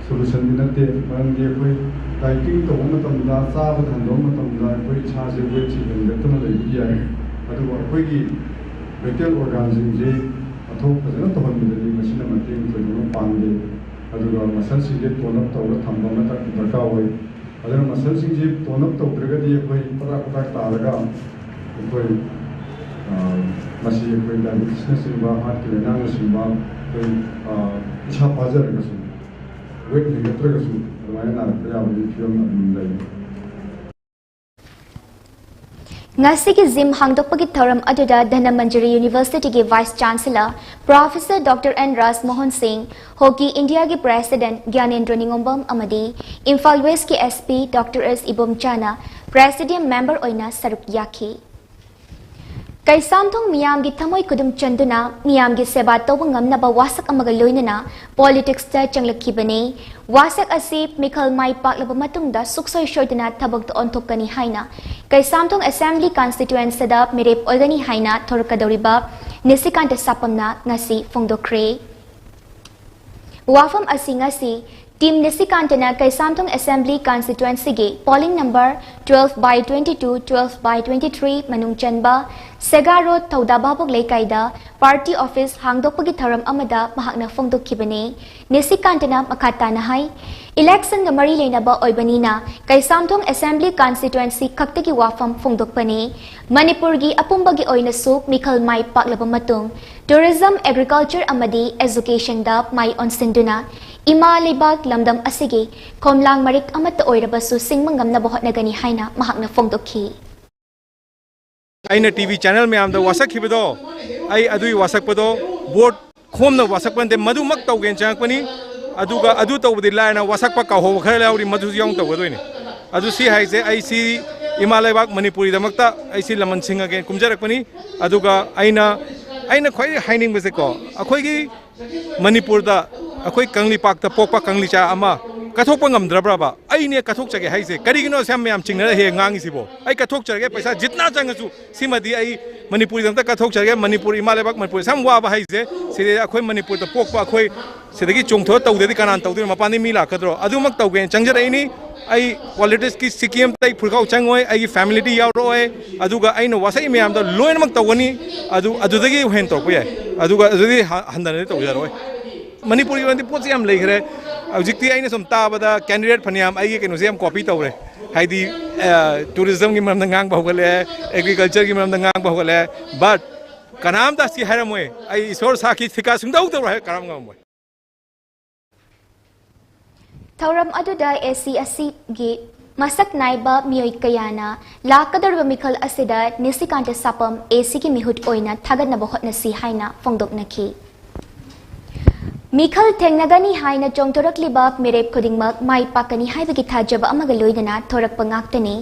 solution dinate marandi koi dieting to matamda saaba thandom matamda koi chha se weight chi hendetna leibi yai adubu koi gi vital organs je athok phajana to hanbidani masina mateng phajana pangde aduga muscle sing je tone up tawra thamba mata darka hoi adana muscle sing je tone up tawdragadi koi para taraga koi masi koi diabetes na simba heart ki lena na simba koi isha pajar ka su weight negative ka su ramaya na kaya wali film adundai Ngasigi Zim hangdokpagi tharam aduda Dhanamantri University ge Vice Chancellor Professor Dr. N. Ras Mohan Singh Hockey India ge President Gyanendra Ningombam amadi Imphal West ge SP Dr. S. Ibomchana Presidium Member oina saruk yaki Kaisamthong miyam gi thamoi kudum chanduna miyam gi seba tawba ngamnaba wasak amaga loinana politics ta changlakhibani wasak asi mikhal mai paklaba matungda suksoi shoidana thabak to onthokani haina Kaisamthong Assembly Constituency da mirep oigani haina thorkadoriba nisikanta sapamna ngasi fongdokre wafam asi ngasi Team Nisikantana Kaisamthong Assembly Constituency ge polling number 12/22, 12/23 Manung Chanba, Sega Road Thaudababok Leikaida, Party Office Hangdokpagi Tharam Amada Mahakna Fongdokkibani, Nisikantana Makatana Hai, Election ga mari leinaba oibanina, Kaisamthong Assembly Constituency Kaktagi Wafam Fongdokpani, Manipurgi Apumbagi Oinasuk Mikhal Mai Paklaba Matung, Tourism, Agriculture Amadi, Education da Mai Onsinduna, Ima Leibak Lamdam Asigi, Komlang Marik Amata Oirabasu Singmangam na Bohot Nagani Haina, Mahakna Fongdokki. Aina TV channel में आमदा वासक हिबदो आई अदुई वासक पदो board खोम न वासक पंदे मधु मक तौगेन चांगपनी अदुगा अदु तौबदि लायना वासक पका हो खर Lowry मधु याउं तौगदोइने अदु सी हाइसे आई सी इमालयबाग मणिपुरी दमकता आई सी लमन सिंह अगेन कुमजरकपनी अदुगा आइना खोइ हाइनिंग बसे को अखोइगी मणिपुर दा अखोइ कंगली पाक ता पोकपा कंगली चा अमा कथोप ngамद्रब्राबा आइने कथोक चगे हाइसे करिगिनो स्याम म्याम चिंगना हे ngangiसिबो आई कथोक चगे पैसा जितना चंगसु सिमदि आई मणिपुरी दमता कथोक चगे मणिपुर इमालेबाग मणिपुर साम वाबा हाइसे सिदे अखोइ मणिपुर ता पोकपा अखोइ सिदगी चोंगथो तौदेदि कानान तौदि मपानि मी लाखद्रो अदुमक तौगे चंगजरैनी आई पॉलिटिक्स की सिक्किम तै फुरखाउ चंगोय आई फैमिली दी यावरोय अदुगा आइनो वासै म्याम दा लोइनमक तौगनी अदुदगी हेन तौपय अदुगा अदुदि हन्दने तौजरोय मणिपुरी वंदि पोछि याम लेखरे हजिक्ति आइने सम ताबदा कैंडिडेट फनियाम आइगे केनोसे याम कॉपी तौरे हाइदि टूरिज्म की मरमदा ngang बहुगले एग्रीकल्चर की मरमदा ngang बहुगले बट कनाम दा सि हारमोय आई ईश्वर साखी थिका सुंदौ तौरा कराम ngमोय Thauram aduda SCSC ge masak naiba mioi kayana lakadar mikhal asida nisikante sapam AC ki mihut oina thagat na bohot na si haina fongdok nakhi Mikhal Tengnagani Haina Jongtorak Libak Mirep Kodingmak Mai Pakani Haibaki Tajaba Amagaloidana Torak Pangaktani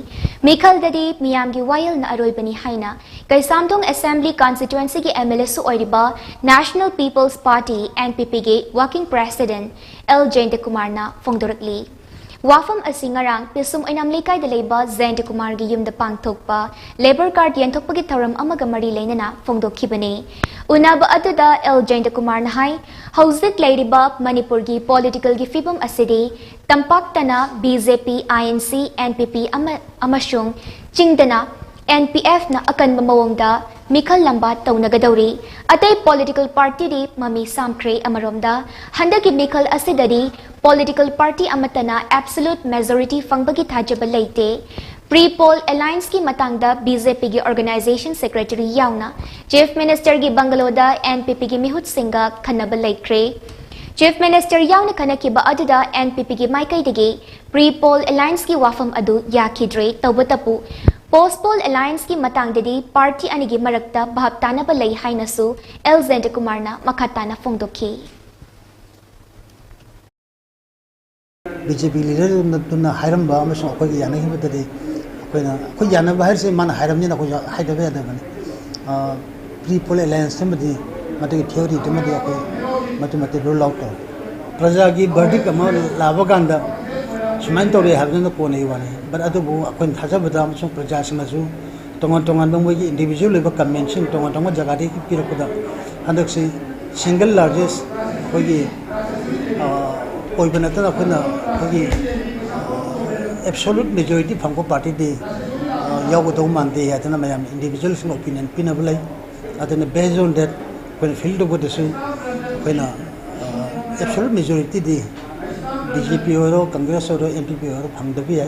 Mikhal Dadi Miyamgi Wail na Aroybani Haina Kaisamthong Assembly Constituency ki MLSU Oiriba National People's Party NPP ge Working President L. Jayantakumar na Fongdorakli Wafam Asingarang Pisum Oinam Likay Dalayba Jayantakumar gi Yumda Pangthokpa Labor Card Yantokpagi Tharam Amagamari Lainana Fongdokkibani Unaba aduda L. Jayantakumar na hai Hauzik Lairiba Manipur gi Political gi Fibam Asidi Tampak Tana BJP INC NPP Amashung Chingdana NPF na akan mamawangda Mikhal Lambat Taunagadauri Atay political party di Mami Samkre Amaromda Handagi Mikhal Asidadi Political party amatana absolute majority fangbagi thajaba leite Pre-poll alliance ki matangda BJP gi organization secretary yauna Chief Minister gi Bangaloda NPP gi Mihut Singha khanaba laikre Chief Minister yauna khanaki ba aduda NPP gi maikai digi pre-poll alliance ki wafam adu yakidre tawbatapu Post-poll alliance ki matangdadi party anigi marakta bhaptana ba lay hainasu L. Jayantakumar na makatana fongdokhi BJP leader na hiram ba amasong akoy yana hibadadi akoy yana ba hirse man hiram ni na akoy haidabe adabani pre-poll alliance madi mati theory madi akoy mati roll out praja gi verdict ama labaganda sumain tore habna ko nei wani but adubu akoy thajabada amasong praja sinasu tongan bang mogi individual level convention tongan jagadi ki pirakuda handaksi single largest kogi ओइबना तना खना खगी absolute majority फंगो party दे यावदो मानदे यातना मयाम इंडिविजुअल्स ओपिनियन पिनबलै अदने बेस्ड ऑन दैट कोन फील्ड ओफ दिस कोना एब्सोल्यूट मेजॉरिटी दे बीजेपी और कांग्रेस और एमपीपी और फंगदबी है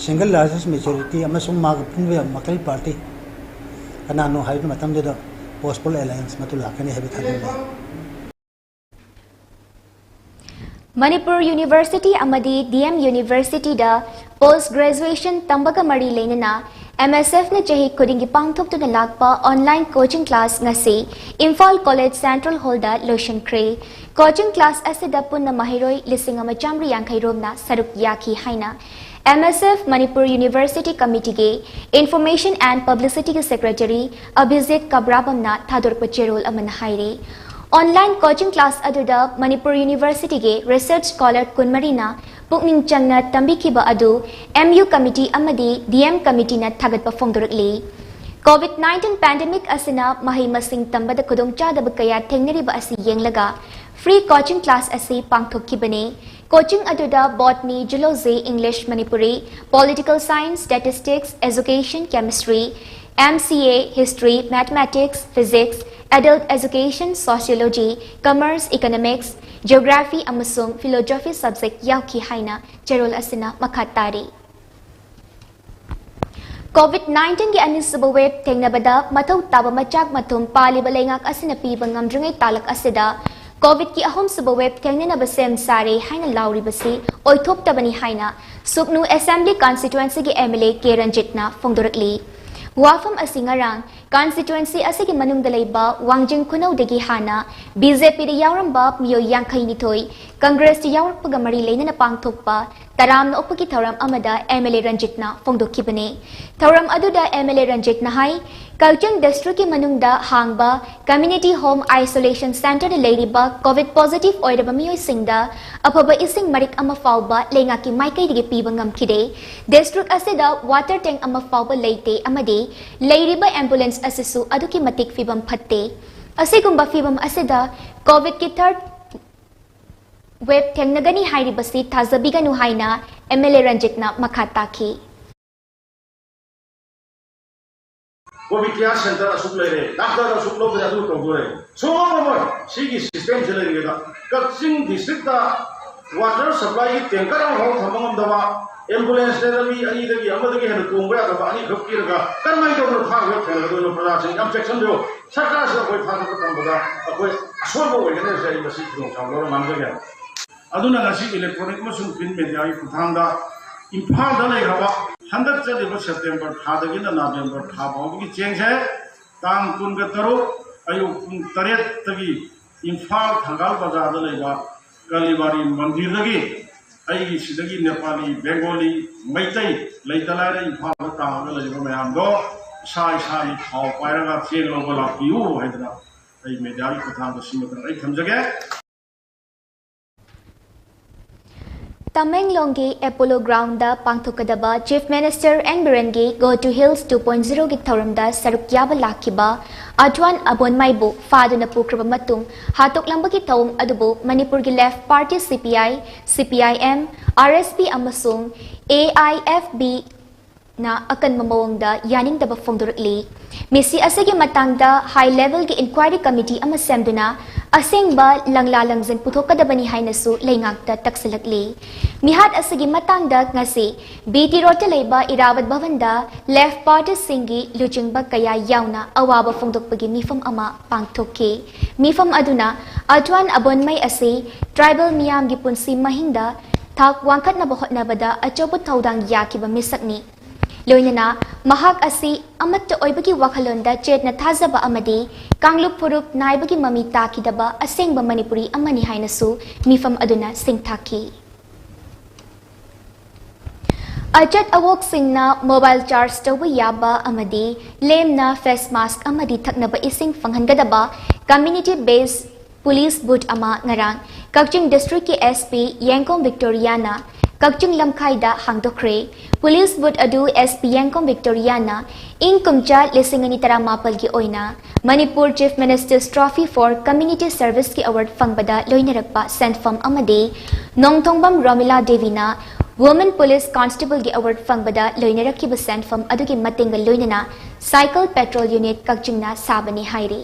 सिंगल लार्जेस्ट मेजॉरिटी अमसुम माग पिनबे मकल पार्टी अनानो हाइब मतम दे पोस्टपोल अलायंस मतुला कने heavy थादे Manipur University amadi DM University da post graduation tambaga mari leinana MSF na chahi kudingi pangthok tuna lakpa online coaching class ngasi Imphal College Central Hall da lotion kre coaching class asida punna mahiroi lisingama chamri yankhai romna saruk yaki haina MSF Manipur University Committee ge Information and Publicity Secretary Abhijit Kabrabam na thadorpa cherol aman haire Online coaching class aduda Manipur University ge research scholar Kunmarina pukning changna tambikiba adu MU committee amadi DM committee na thagatpa fongdorakli COVID-19 pandemic asina mahi masing tambada kudongchadaba kaya thengnariba asi yenglaga free coaching class asi pangthokibane Coaching aduda botany, zoology, English, Manipuri, political science, statistics, education, chemistry, MCA, history, mathematics, physics, adult education, sociology, commerce, economics, geography, amasung philosophy subject yauki haina cherol asina makatari. COVID-19 ki anisaba wave tengnabada mathaw taba machak mathum pali balengak asina piba ngamdringai talak asida COVID ki ahom suba wave tengnaba sem sare haina lauri basi oithop tabani haina Suknu Assembly Constituency ki MLA K Ranjitna Fongdorakli Wafam asingarang constituency asigi manungda laiba Wangjing Kunau dagi hana BJP da yauramba miyo yangkai nitoi Congress da yaurpaga mari leina na pangthokpa taram na upaki thauram amada MLA Ranjitna Fongdokibane thauram aduda MLA Ranjitna hai Kalchang district ki manungda hangba community home isolation center da leiriba COVID positive oiraba miyo singda apaba ising marik ama fauba lenga ki maikai digi piba ngamkide district asida water tank ama fauba leite amade leiriba ambulance asisu aduki matik fibam phatte asigumba fibam asida COVID ki third wave tengnagani hairibasi thazabiganu haina MLA Ranjitna makhataki COVID care center asuk lere, doctor asuk lo bera tu togore. Semua nomor, sigi sistem cile lagi dah. Kacing district dah water supply tanker ang hau thamang dawa ambulance lagi, ani lagi, amma lagi hendak tunggu ya dawa ani khap kira ka. Kan mai tu orang thang lagi thang lagi, orang perasaan objection dia. Sarkar sih koi thang tu thang benda, koi asal boleh kan saya masih tunggu sambil orang mana lagi. Aduna nasi elektronik masuk pin media itu thang dah. Imphal dah lagi apa? Hendak jadi September, hari ini November, hari ini cengse, tang kun ketemu, ayo kun tarik lagi, Imphal tanggal bazar dah lagi, Kalibari mandir lagi, ayo isi lagi Nepali, Bengali, Maitai, lagi talai Imphal tanggal lagi macam do, sai, kau payah kat ceng logo lagi, ada, ayo media itu tang tu semua terang, ayo thamjaga. Tamenglonggi Apollo Ground da pangthokadaba Chief Minister N Birengi Go to Hills 2.0 gi thauramda saruk yaba lakhiba Adwan Abonmaibu faduna pukraba matung hatok lamba gi thawng adubu Manipur gi Left Party CPI, CPIM, RSP amasung AIFB na akan mamawangda yaning daba fongdorakli misi asagi matangda high level gi inquiry committee amasemduna asengba langlalangzen puthokadabani hainasu leingakta taksalakli mihat asagi matangda ngasi BT Road leiba Irawat Bhavanda Left Party Singi Luchingba kaya yauna awaba fongdokpagi mifam ama pangthokke mifam aduna Adwan Abonmai ase tribal miyam gi punsi mahingda thak wangkhat na bahotnabada achobu thaudang yakiba misakni Loinana, mahak asi amat oibagi wakhalonda chetna thazaba amadi Kanglup Puruk naibagi mami takidaba asengba Manipuri amani hainasu mifam aduna singthaki. Ajat awok singna mobile charge tawba yaba amadi lemna face mask amadi thaknaba ising fanghangadaba community based police boot ama ngarang Kakching district ki SP Yangkong Victoriana Kakching Lamkhaida hangdokre police boot adu SP Yangkong Victoriana ing kumcha lesingani tara mapal gi oina Manipur Chief Minister's Trophy for Community Service ki award fangbada loinarakpa sentfam amade Nongthongbam Romila Devina Women Police Constable gi award fangbada loinarakki ba sentfam adugi matenga loinana cycle petrol unit Kakchingna sabani hairi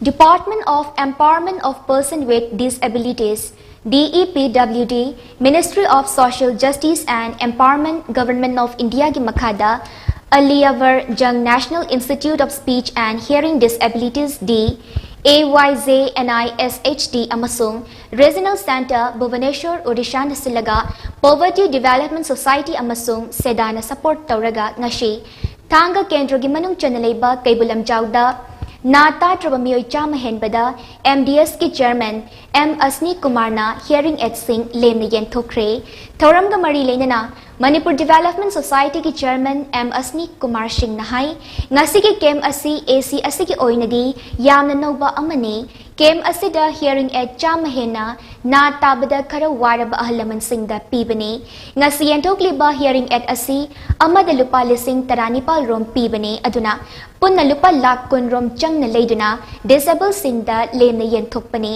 Department of Empowerment of Persons with Disabilities, DEPWD, Ministry of Social Justice and Empowerment, Government of India ki Makhada, Aliyavar Jung National Institute of Speech and Hearing Disabilities D, AYZNISHD amasung Regional Center Bhubaneswar Odisha nasilaga Poverty Development Society amasung Sedana support tauraga ngashi Thanga Kendro gi manung chanaleba Kaibulam Jawda Nata Trabamiyoy Chama Henbada MDS ki Chairman M Asni Kumarna Hearing Aid Sing Lem na yen thokre Thauram ga mari lenana Manipur Development Society ki Chairman M. Asni Kumar Singh na hai ngasi ki kem asi AC asi ki oinadi yamna nauba amani kem asida hearing aid chamahena na tabada khara waraba ahlaman singda pibani ngasi yentokliba hearing aid asi amada lupa lising taranipal rom pibani aduna punna lupa lakh kun rom changna leiduna disabled singda lemna yenthokpani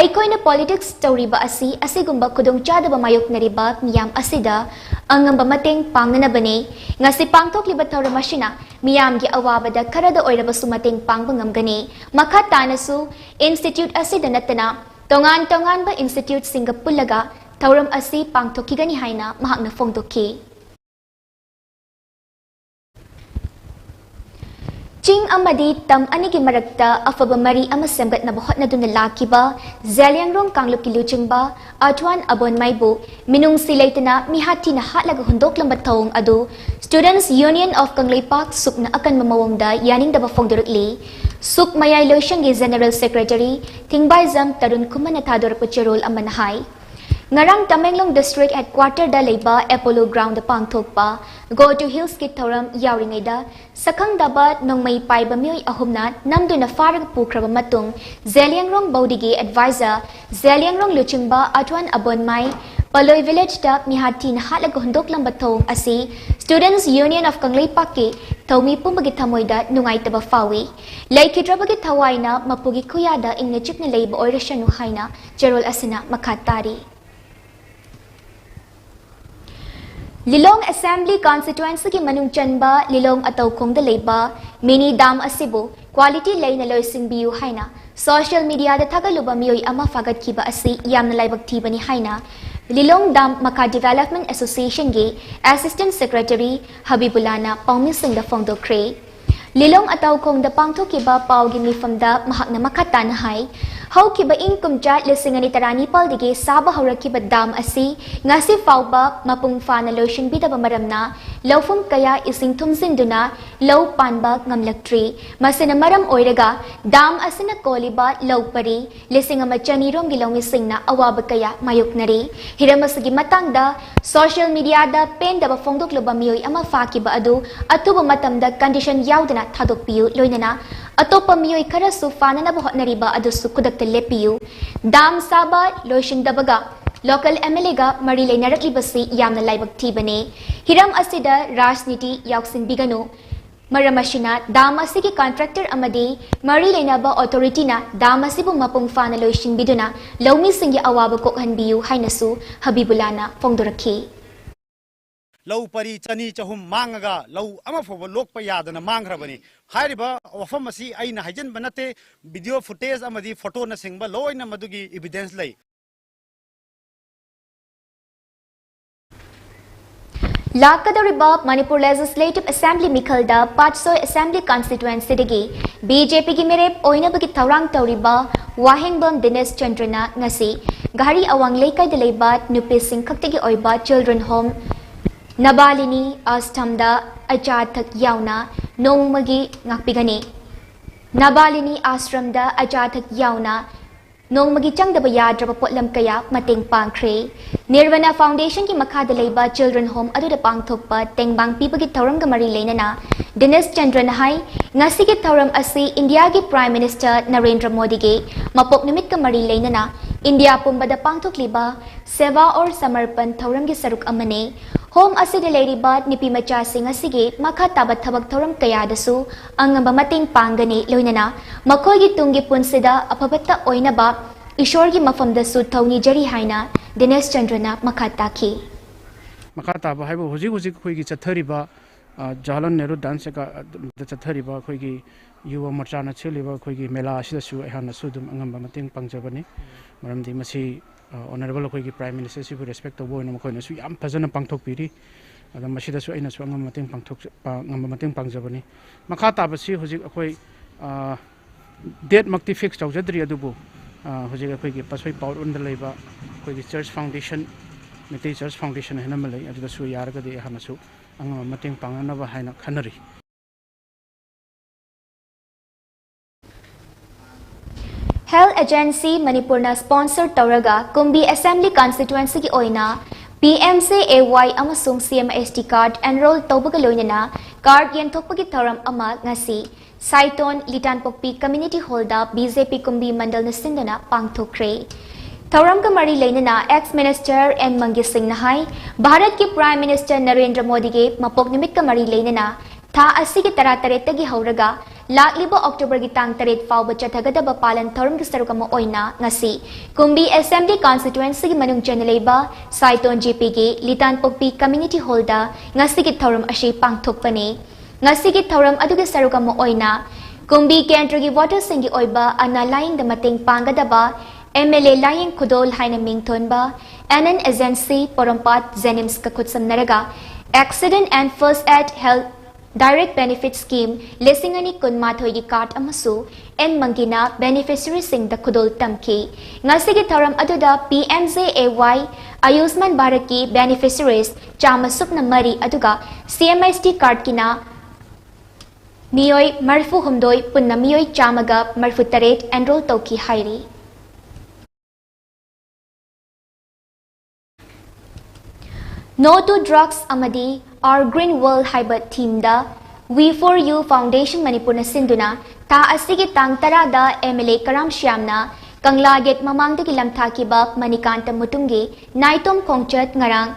aikoina politics story ba asi asigumba khudong chadaba mayok nariba miyam asida angamba mateng pangnanabani ngasi pangthokliba thawramasina miyamgi awabada kharada oirabasu mateng pangbangamgani makha tanasu institute asida natana tongan tongan ba institute singa pullaga thawram asi pangthokigani haina mahakna fongdokki Ching amadi tam anigi marakta afaba mari ama semgat na bahot na dun lakiba Zeliangrong Kanglup ki Luchingba Atwan Abon Maibu minung silaytana mihati na hatlaga hundok lambat taong adu Students Union of Kanglay Park suk na akan mamawangda yaning da bafongdurukli suk mayay losyang General Secretary Tingbay Zam Tarun Kumana Tador Pucherol amanahay Ngarang Tamenglong District Headquarter da Leiba Apollo Ground da Pangthokpa Go to Hills ki Thoram Yauringaida Sakang Dabat nong may paiba miyoy ahumna namdo na farag pukraba matung Zeliangrong Baudige Advisor Zeliangrong Luchingba Atwan Abon Mai Paloy Village da mihati na halag hundok lang batong asi Students Union of Kanglay Paki Tawmi pumbagi tamoyda nungay taba fawi Laiki drabagi taway na mapugi kuyada ingechik na Leiba Oirasya nuhayna Jerol Asina Makatari Lilong Assembly Constituency ki manung chanba Lilong ataw kong dalayba mini dam asibo quality lay na loising biyu haina social media da tagaluba miyoy ama fagat kiba asi yam na laybag tiba ni haina Lilong Dam Maka Development Association gi Assistant Secretary Habibulana Pangmising da Fongdo Kre Lilong ataw kong da pangto kiba pao gimi famda mahak na makatan hai How kiba income chat lisingani tarani pal dige saba haura kiba dam asi ngasi fauba mapung fa na lotion bida bamaramna lawfum kaya ising tumsin duna low panba ngamlaktri masina maram oiraga dam asina koliba low pari lisinga machani rom gilong isingna awaba kaya mayoknari hiramasagi matangda social media da pen da bafongdok loba miyoy ama fa kiba adu atuba matamda condition yaudana thadok piyu loinana Atopa miyoy karasu fana na bahot nariba adusu kudak telepiyu dam saba lotion dabaga local MLA ga marilay narakli basi yamna laibag tibane hiram asida rajniti yauksin bigano maramashina dam asigi contractor amadi marilay na ba authority na dam asibu mapung fana lotion biduna lawmi singya awaba kokhan biyu hainasu Habibulana Fongdoraki Lau pari chani chahum mangaga lau ama fobo lokpa yadana mangrabani hairiba wafam asi aina hajan banate video footage amadi photo na singba loina madugi evidence lay Lakadariba Manipur Legislative Assembly Mikhalda Patsoy Assembly Constituency digi BJP gi merep oina bagi thaurang tauriba Wahengbam Dinesh Chandrana ngasi gari awang lekai dalaiba nupi sing khaktigi oiba children home Nabalini Astamda Achathak Yauna Nongmagi Ngakpigani Nabalini Asramda Achathak Yauna Nongmagi Changdaba Yadraba Potlam Kaya Mateng Pangkre Nirvana Foundation ki Makada Leiba Children Home Adu da Pangthokpa Tengbang Pipagi Tauram Gamari Lenana Dinesh Chandran Hai Ngasi ki Tauram Asi India ki Prime Minister Narendra Modi ge Mapok Nimit Gamari Lenana India Pumbada Pangthok Liba Seva or Samarpan Tauram ki Saruk Amane Home asida leriba nipi macha singa sige makha tabat thabak thoram kaya dasu angamba mating pangani loinana makogi tungi punsida apabata oina ba ishorgi mafam dasu thawni jari haina Dinesh Chandrana makha taki makha taba haibo hoji khoigi chathariba Jalan Nehru dance ka chathariba khoigi yuwa morcha na cheliba khoigi mela asida su ehana sudum angamba mating pangjabani maramdi masi honorable khoigi prime minister si respect to boy na khoina su yam phajana pangthok piri ada masida su aina su angam mating pangthok ngam mating pangjabani makha ta basi hoji khoi date makti fix tawjadri adubu hoji khoigi pasoi power on da leiba khoigi church foundation meti church foundation hena malai adu su yarga de hana su angam mating pangana ba haina khanari Health Agency Manipurna sponsor Tauraga Kumbi Assembly Constituency ki oina PMCAY amasung CMST card enroll tawbaga loinana card yenthokpagi thoram ama ngasi Saiton Litanpokpi Community Hall da BJP Kumbi Mandal na sindana pangthokre. Thoram ka mari lainana ex-minister N. Mangi Singh nahai Bharat ki Prime Minister Narendra Modi ge mapok nimit ka mari lainana tha asigi tarat tagi hauraga lakliba October gi tang taret fawba chathagadaba palan thoram ki sarukama oina ngasi Kumbi Assembly Constituency gi manung chaneleba Saiton GP ge Litanpokpi Community Hall da ngasi gi thoram ashi pangthokpani ngasi gi thoram adugi sarukama oina Kumbi Kendra gi water singi oiba ana laing da mating pangadaba MLA Laying Kudol Haina Mingtonba, NN Agency Porompat Zenims Kakutsam Naraga, Accident and First Aid Health Direct Benefit Scheme, Lesingani Kunmathoyi Card Amasu, N Mangina Beneficiary Sing the Kudol Tamki, Ngasigi Tharam Aduda PMJAY, Ayusman Baraki Beneficiaries, Chamasuk Namari Aduga, CMST Card Kina, Miyoi Marfu Humdoi Punna Miyoi Chamaga Marfu Taret Enroll Toki Hairi. No to Drugs Amadi, our Green World Hybrid Team da, We For You Foundation Manipur na sinduna, ta asigi tang tarada MLA Karam Shyamna, Kanglaget Mamangda Kilamthakiba Manikanta Mutungi, Naitom Kongchat Ngarang,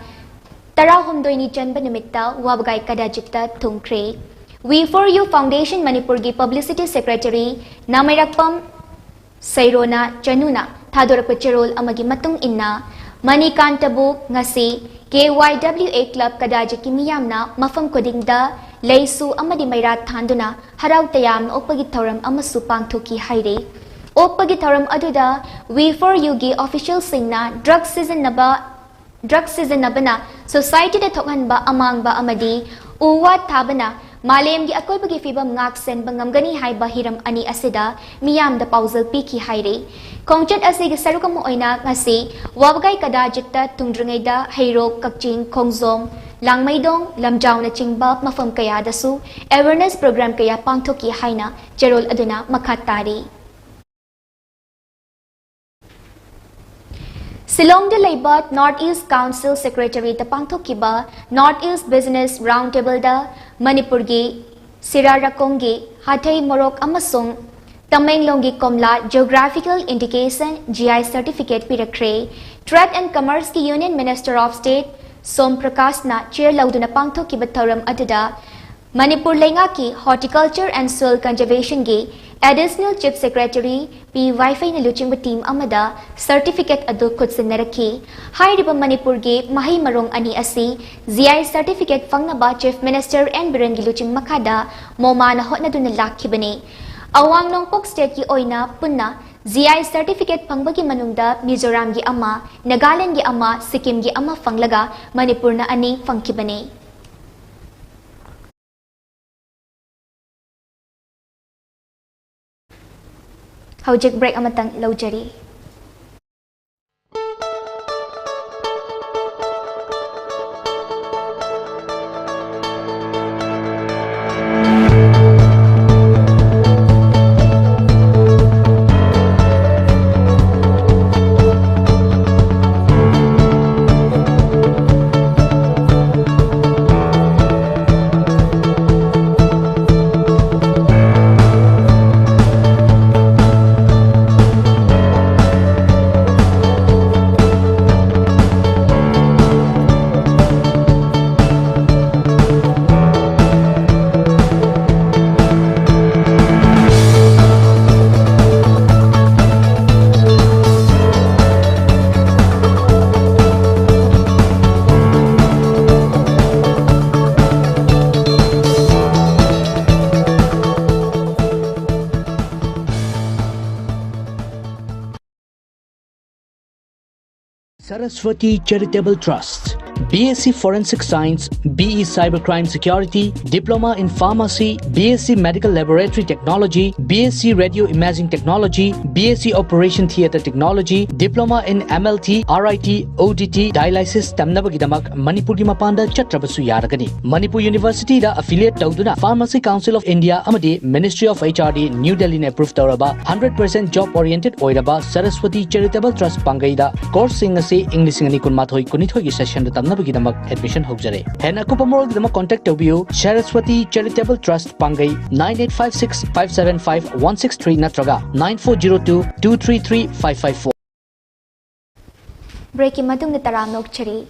Tarahumdoi ni Janba Nimitta, Wabgai Kadajikta Tungkre. We For You Foundation Manipur gi Publicity Secretary, Namirakpam Sairona Januna, Thadorapachirol Amagi Matung Inna, Manikantabu Ngasi, KYWA Club Kadaji Kimiyamna, Mafam Kodingda, Leisu Amadi Mayrat Tanduna, Harau Tayam, Opagitoram Amasu Pangtuki Haire. Opagitoram Aduda, We For Yugi Official Singna, Drug Season Nabana, Society de Tokanba Amangba Amadi, Uwa Tabana, Malem gi akoy bagi fibam ngak sen bangamgani hai bahiram ani asida miyam da pausal piki haire kongchat asig sarukam oina ngasi wabgai kadajikta tungdrungay da hairo kakching kongzom langmaidong lamjaw na chingba mafam kaya dasu awareness program kaya pangthoki haina cherol aduna makhatari Silong de Laibat Northeast Council Secretary the Pangthokiba Northeast Business Roundtable da Manipurgi Sirarakongi Hathai Morok Amasung Tamenglongi Komla Geographical Indication GI Certificate Pirakre Trade and Commerce ki Union Minister of State Som Prakasna Chair Lauduna Pangthokiba Thoram Adada Manipur Lengaki Horticulture and Soil Conservation gi Additional Chief Secretary P. Wi-Fi na luching team amada certificate adu kutsin naraki. Hai riba Manipur ge mahi marong ani asi ZI certificate fangna ba Chief Minister and Biren gi luching makada moma na hot na dun lakhi bane. Awang Nongpok State ki oina punna ZI certificate pangbagi manungda Mizoram gi ama, Nagaland gi ama, Sikkim gi ama fanglaga Manipur na ani fangki bane. Howjik break amatang lojari. Saraswati Charitable Trust BSc Forensic Science, BE Cybercrime Security, Diploma in Pharmacy, BSc Medical Laboratory Technology, BSc Radio Imaging Technology, BSc Operation Theatre Technology, Diploma in MLT, RIT, ODT, Dialysis Tamnabagidamak, Manipuri Mapanda Chatrabasu Yaragani. Manipur University da affiliate Tauduna, Pharmacy Council of India, Amadi, Ministry of HRD, New Delhi approved Tauraba, 100% job oriented Oiraba, Saraswati Charitable Trust Pangaida, course singasi English and Kunmathoi Kunithoi session the Tamnabagidamak admission Hogzare. Hena Kupamor Gidama contact you, Saraswati Charitable Trust Pangai 9856 575 163 Natraga 9402 233 554. Breaking Matung Taranok Cheri.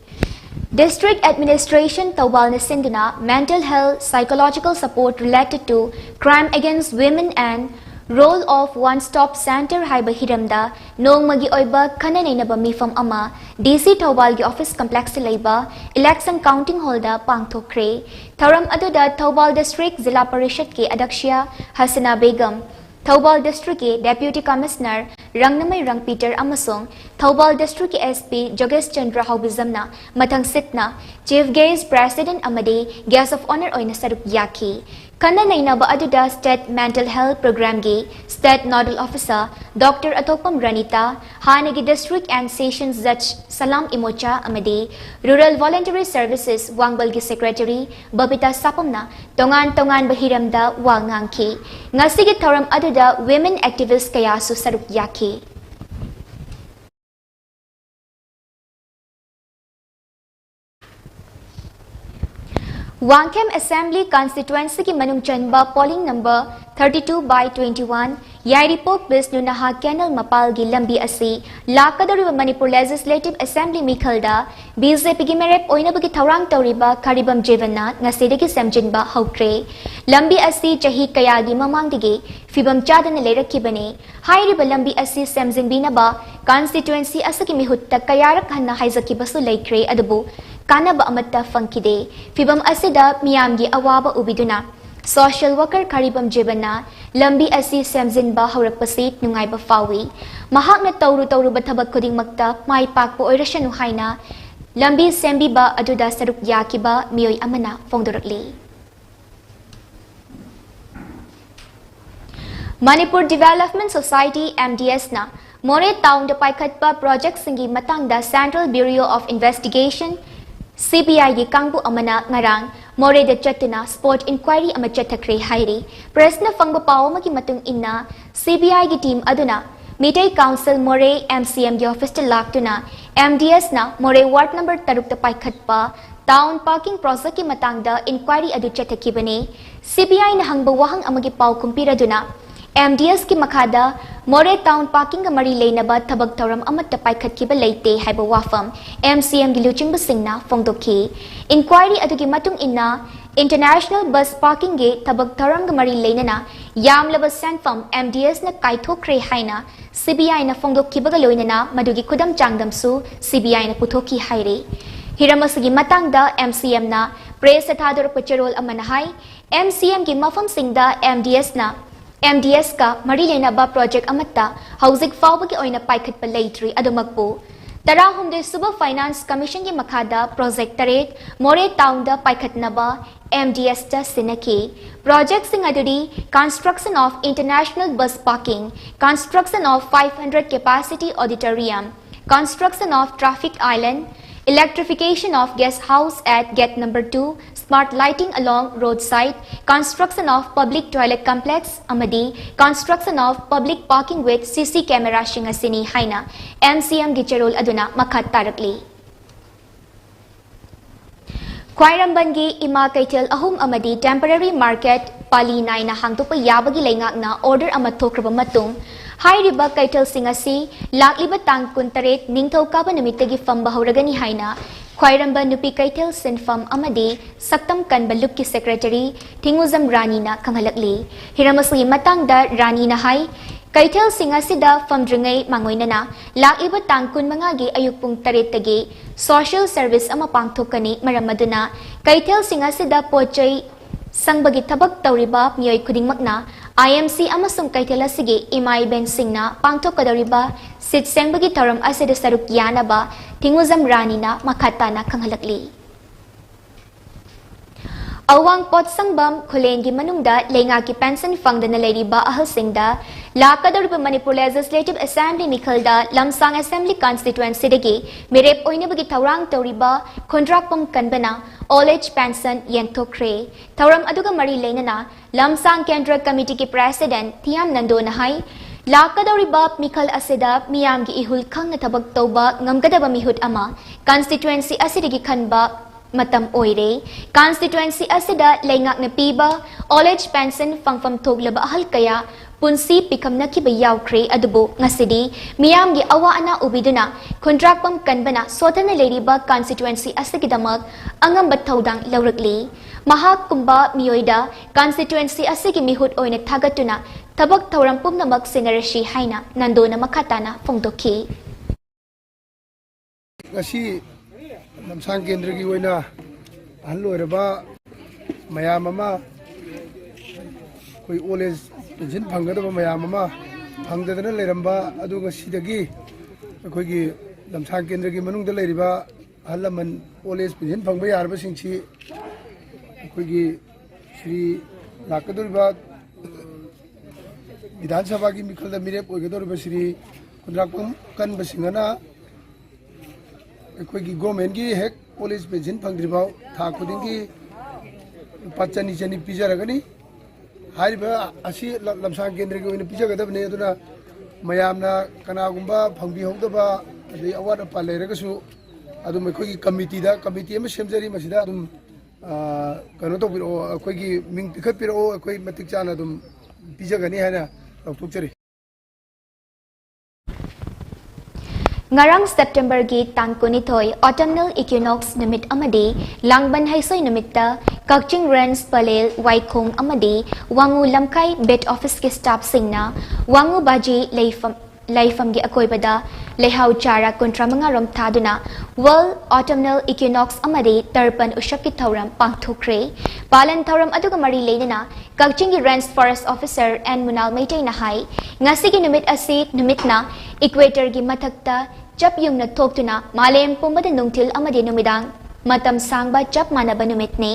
District Administration Taubal Sinduna mental health psychological support related to crime against women and role of one-stop center haiba hiramda nongmagi oiba kananainaba mifam ama DC Taubal gi office complex laiba election counting hall da pangthokre tharam aduda Taubal district zilla parishad ki adakshya Hasina Begum Taubal District ki Deputy Commissioner Rangnamai Rang Peter amasong Taubal District ki SP Jogesh Chandra Haubizamna mathang sitna Chief Guest President amadi Guest of Honor oina sarup yaki Kana nainaba aduda State Mental Health Program gi State Nodal Officer Dr. Atopam Ranita Hanagi District and Sessions Judge Salam Imocha amadi Rural Voluntary Services Wangbal gi Secretary Babita Sapamna tongan bahiramda wangangki ngasigi thoram aduda women activists kaya su saruk yaki Wangkem Assembly Constituency ki manung chanba polling number 32/21 Yairipok Bisnu Naha Canal Mapal gi lambi asi lakadariba Manipur Legislative Assembly mikhalda BJP gi merep oinabagi thawrang tawriba Karibam Jevanna ngasidagi semjinba haukre lambi asi chahi kaya gi mamangdigi fibam chadana lerakibani hairiba lambi asi semjinbinaba constituency asaki mihutta kayarak hanna haizakibasu laikre adabu Kanaba amata funkide fibam asida miyamgi awaba ubiduna social worker Karibam Jebana lambi asi semjinba haurakpasi nungaiba fawi mahakna tawru bathabak kuding makta mai pakpo oirashanu haina lambi sembiba aduda saruk yakiba miyoi amana fongdorakli Manipur Development Society MDS na More Town da paikhatpa project singi matangda Central Bureau of Investigation CBI gi kangbu amana ngarang more de chatuna sport inquiry ama chathakre hairi pressna fangba paw magi matung inna CBI gi team aduna Meetai Council more MCM gi office laktuna MDS na more ward number 3 ta paikhatpa town parking project ki matangda inquiry adu chathakibani CBI na hangba wahang amagi paw kumpiraduna MDS ki makhada More Town Parking Mari Lainaba Tabak Tauram Amata Paikat Kiba Laite Haiba Wafam MCM Giluching Basingna Fongdoki Inquiry Adugi Matung Inna International Bus Parking Gate Tabak Tauram Mari Lainana Yam Laba Sanfam MDS na Kaito Kre Haina CBI na Fongdoki Bagaloinana Madugi Kudam Changdam Su CBI na Putoki Hairi Hiramasagi Matangda MCM na Press Atador Pacharol Amanahai MCM Gi Mafam Singda MDS na MDS ka mari lena project amatta housing fawba ki oina paikhat pa leitri adumagpo tara humde suba finance commission ki makhada project taret more town da paikhat naba MDS ta sinaki project sing adudi construction of international bus parking construction of 500 capacity auditorium construction of traffic island electrification of guest house at gate number 2 smart lighting along roadside, construction of public toilet complex, amadi, construction of public parking with CC camera shingasini haina, MCM Gicherol aduna makat tarakli. Kwairambangi ima kaitil ahum amadi temporary market pali nai na hangtupa yabagi laingak na order amatokraba matung, hairiba kaitil singasi lakliba tangkun taret ningthaw kaba namitagi famba hauragani haina, Khwairamba Nupi Kaitel Sinfam Amadi Saktam Kanba Lupki Secretary Tinguzam Rani na Kanghalakli Hiramasli Matangda Rani na Hai Kaitel Singasida Famdringai Mangoy na Lakiba Tangkun Mangagi Ayukpung Taritagi Social Service Amapangtokani Maramaduna Kaitel Singasida Pochay Sangbagi Tabak Tauriba Miyoy Kuding Magna IMC amasung kaitela sige imai ben singna pangthokadoriba sit sengbagi tharam asida saruk yanaba thinguzam ranina makhatana khanghalakli Awang pot sangbam khulengi manungda lenga ki pension fangdana leriba ahalsingda lakadoriba Manipur Legislative Assembly mikhalda Lamsang Assembly constituency dagi mirep oinabagi thaurang toriba kontrakpam kanbana all age pension yengthokre thauram aduga mari leinana Lamsang Kendra Committee ki President Thiam Nando nahai lakadoriba mikhal asida miyam gi ihul khangna thabak toba ngamgadaba mihut ama constituency asidagi khanba matam oire constituency asida leingak na piba all age pension fangfam thoglaba ahal kaya punsi pikamna ki bayawkre adubo ngasidi miyam gi awa ana ubiduna kontrakpam kanbana sotana leriba constituency asigidamak angam bathaudang lawrakli mahak kumba miyoida constituency asigi mihut oina thagatuna tabak thauram pumnamak sinarashi haina nandona makhatana fongdoki ngasi Lamsang Kendra ki oina hanloiraba mayam ama koi oles pension phanggadaba mayam ama phangdadana leiramba adu ngasidagi koi gi Lamsang Kendra ki manungda leiriba halaman oles pension phangba yarba singsi koi gi Shri lakadoriba Vidhan Sabha ki mikhalda mirep oigadoriba Shri Kundrakpam kanba singana अखोगी government की हेक police pension फंग्रिबाव था खुदिंगी पाचनी चनी पिजरगनी हारिबा असि लमसांग केंद्र की ओइना पिजगदबने अदुना मयामना कनागुंबा फंगबी होदबा अदि अवाद up लेरगसु अदुम अखोगी committee अमा सेमजरी मसिदा अदुम कनो तो बिरो अखोगी मिंग पिखत पिरो अखोई मतिक चाना अदुम पिजगनी हाना लौथोकचरी Ngarang September gi tang kunithoi autumnal equinox nimit amadi langban haisoi nimitta Kakching Rens Palel Waikhong amadi Wangu Lamkai Bet Office ki staff singna Wangu Baji Laifam gi akoibada Lehau Chara kontra mga rom thaduna World Autumnal Equinox amadi Tarpan Ushak ki thauram pangthokre Palan thauram aduga mari leinana Kakching gi Rens Forest Officer and Munal Maitai na hai ngasi gi nimit asi nimitna equator gi mathakta Chap yung nagtogtuna malem pumbada nungtil amadi numidang matam sangba chap manaba numitni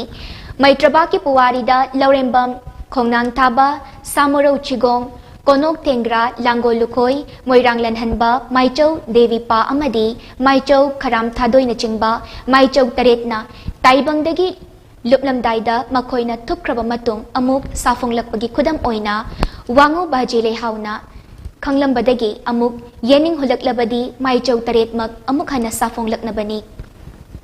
may trabaki puwarida laurembam kongnang taba samuro chigong konok tengra langgo lukoy moirang lanhanba maichau devi pa amadi maichau karam thadoy na chingba maichau taret na taibangdagi luplamdaida makoy na thupkraba matung amuk safonglakpagi khudam oina wango bajile hauna Kanglambadagi amuk yening hulaklabadi maichau taretmak amuk hana safonglaknabani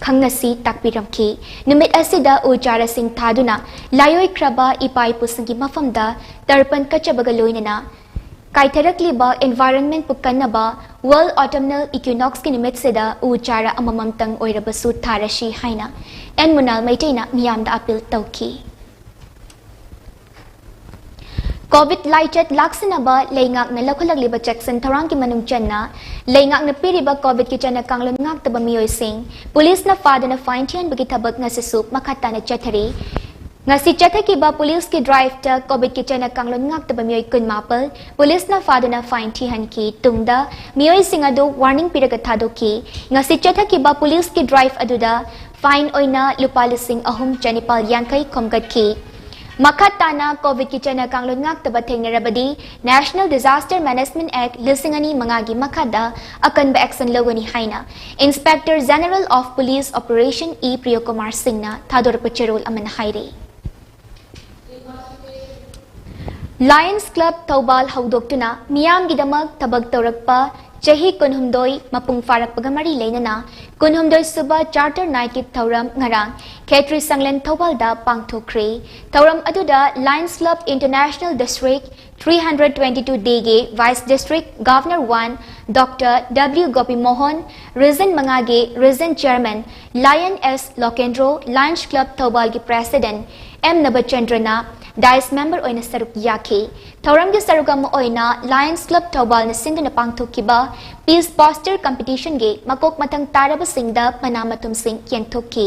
Kangnasi takpiramki numit asida ujara sing thaduna layoy kraba ipai pusangi mafamda tarpan kachabagaloinana kaitharakliba environment pukkanaba World Autumnal Equinox ki numit sida ujara amamamtang oirabasu tharashi haina en munal maitaina miyamda apil tawki COVID lighted laksanaba leingak na lakulagliba Jackson Tarang ki manung channa leingak na piriba COVID ki channa kanglon ngak taba miyoy sing police na fada na fine tiyan bagi tabak nga sisup makata na chathari nga si chathaki ba police ki drive ta COVID ki channa kanglon ngak taba miyoy kun mapal police na fada na fine tiyan ki tungda miyoy sing ado warning piragatado ki nga si chathaki ba police ki drive aduda fine oina lupalising ahum janipal yankai komgat ki Makatana COVID ki chana kanglon ngak taba thengnarabadi National Disaster Management Act lisingani mangagi makada akan ba action logani haina Inspector General of Police Operation E Priyokumar Singna thador pachirol aman haire Lions Club Taubal haudoktuna miyam gidamak tabag tawrakpa Chahi kunhumdoi mapung farak pagamari leinana kunhumdoi suba charter night ki thauram ngarang Khetri Sanglen Thawalda pangthokre thauram aduda Lions Club International District 322 DG Vice District Governor 1 Dr. W. Gopi Mohan Rizin Mangage Rizin Chairman Lion S. Lokendro Lions Club Thawal ki President M. Nabachandrana Dice member oina saruk yaki thauram gi sarugam oina Lions Club Thawal na singna pangthokiba peace poster competition ge makok matang taraba singda panamatum sing yenthoki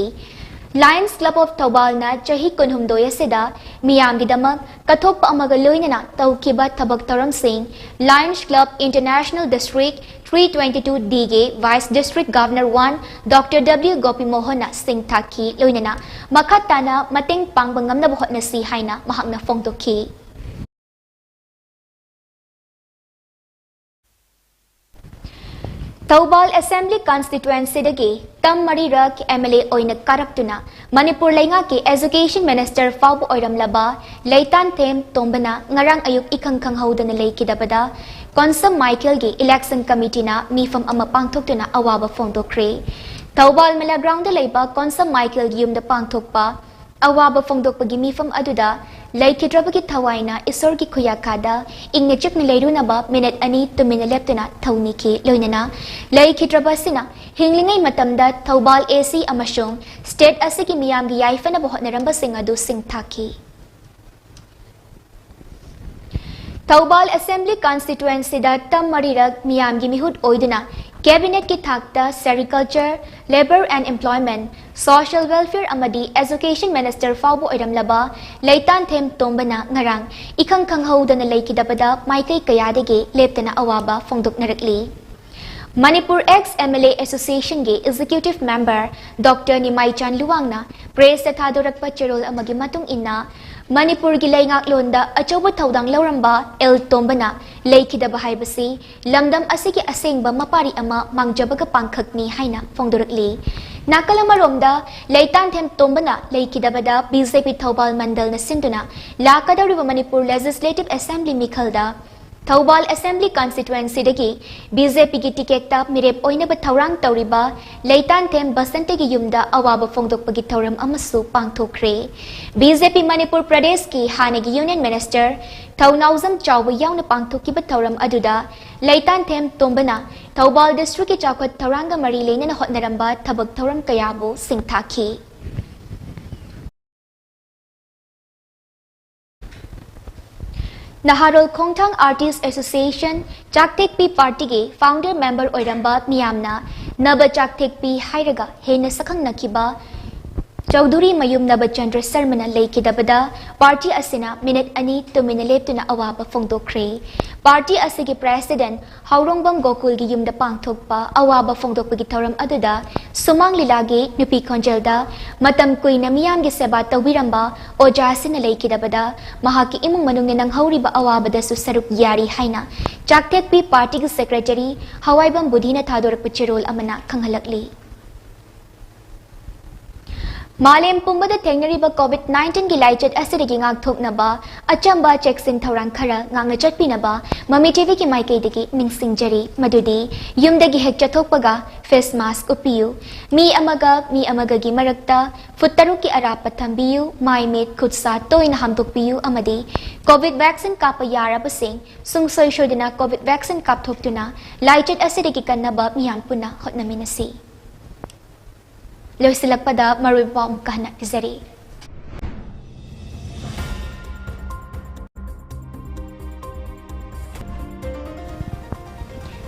Lions Club of Taubalna chahi kunhumdoi asida miyamgidamak kathokpa amaga loinana tawkiba thabak taramsing Lions Club International District 322 DG Vice District Governor 1 Dr. W. Gopi Mohana Singh Thaki loinana makhatana mateng pangbangamna bohotna si haina mahakna fongtoki. Taubal Assembly Constituency dagi tam marirak MLA oina karaktuna Manipur lainga ki Education Minister Faubu Oiramlaba Leitan Them Tombana ngarang ayuk ikangkang haudana leikidabada Konsam Michael gi Election Committee na mifam ama pangthoktuna awaba fongdokre Taubal Mela Ground leiba Konsam Michael gi yumda pangthokpa awaba fongdokpagi mifam aduda Laikidrabagi Tawaina Isorgi Kuyakada Ingechuk ni Leirunaba minute ani to minaleptuna Tauniki Loinana Laikidrabasina Hinglingai Matamda Taubal AC Amashong State Asiki Miyamgi Yaifana Bohotneramba Singadu Singh Thaki Taubal Assembly Constituency da Tam Marirag Miyamgi Mihud Oiduna Cabinet ki thakta Sericulture, Labor and Employment, Social Welfare amadi Education Minister Faubu Oiramlaba Leitan Them Tombana ngarang ikang kanghaudana leikidabada maikai kayadege leptana awaba fongdoknarakli. Manipur ex-MLA Association ge Executive Member Dr. Nimai Chan Luwangna Praise sa Thadorakpa Cherol amagi matung ina Manipur gi laingak londa achoba thaudang lauramba El Tombana leikidaba haibasi lamdam asigi asengba mapari ama mangjabaga pangkhakni haina fongdorakli nakalamaromda Leitan Them Tombana leikidabada BJP Thaubal Mandal na sinduna lakadariba Manipur Legislative Assembly mikhalda Taubal Assembly Constituency dagi BJP ki tikekta mirep oinaba thaurang tauriba Leitan Them Basante gi yumda awaba fongdokpagi thauram amasu pangthokre BJP Manipur Pradesh ki hanagi Union Minister Thaunauzam Chawba yauna pangthokiba thauram aduda Leitan Them Tombana Taubal District ki chawkhat thauranga mari leina hotnaramba thabak thauram kayabu singthaki Naharol Khongthang Artists Association Chakthekpi Party ge founder member Oiramba Miyamna Naba Chakthekpi Hairaga Hena Sakhang Nakiba Chaudhuri Mayum Naba Chandra Sarmana Leikidabada Party Asina minute ani to minaleptuna awaba fongdokre Party Asigi President Haurongbam Gokul gi yumda pangthokpa awaba fongdokpagi thauram aduda Sumang Lilage Nupi Konjelda Matam Kuina Miyam gi seba tawiramba Ojasina Leikidabada Mahaki imung manung nang hauriba awabada su saruk yari haina Chakthekpi Party gi Secretary Hawaibam Budhina Thadorakpa Cherol amana khanghalakli Malem Pumbada Tengnariba COVID-19 gi laichat asidagi ngak thoknaba achamba cheksin thorang khara ngangna chatpinaba Mami TV ki maikei digi ningsingjari madudi yumdagi hek chathokpaga face mask upiyu mi amaga gi marakta futtaru ki arapa thambiyu mai met khutsa toina hamtokpiyu amadi COVID vaccine kapa yarabasing sungsoi shodina COVID vaccine kap thoktuna laichat asidagi kannaba miyam puna hotnaminasi Loisilagpada marubom kahna kizari.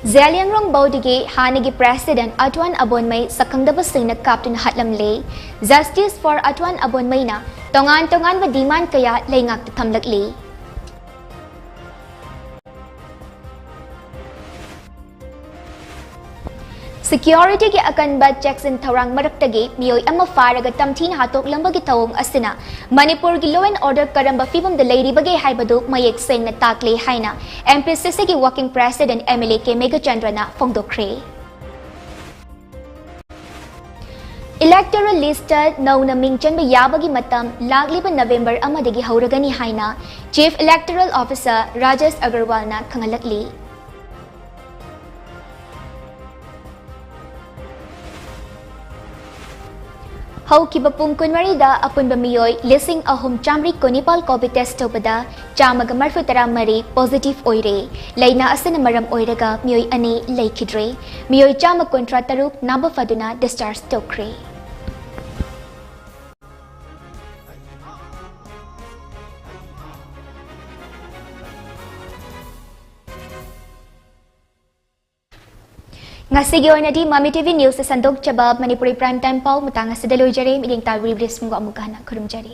Zaliangrong Baudige Hanagi President Atwan Abonmay Sakangdaba Singna Captain Hatlamle Justice for Atwan Abonmay na tongan wa demand kaya laingak tamlagli. Security ki akan ba checks in thorang maraktage miyoy ama faraga tamthin hatok lambagi tawong asina Manipur gi law and order karamba fibam de lady bagay haibadu mayek seng na takle haina MPCC ki working president MLA ke Mega Chandra na fongdokre Electoral list now na mingchan ba yabagi matam lagliba November amadagi hauragani haina Chief Electoral Officer Rajesh Agarwal na kangalakli Haukiba Pungkunwarida Apunba Miyoy Lising Ahum Chamri Konipal COVID test tobada Chamaga Marfutara Mari positive oire Laina Asana Maram Oiraga Miyoy Ani Laikidre Miyoy Chama Kontra Taruk Naba Faduna discharge Tokre Ngasigi oinadi Mami TV News sa sandok chabab Manipuri Prime Time Pau mutang asida loijare miding tawri bris munggo amugana kurumjari.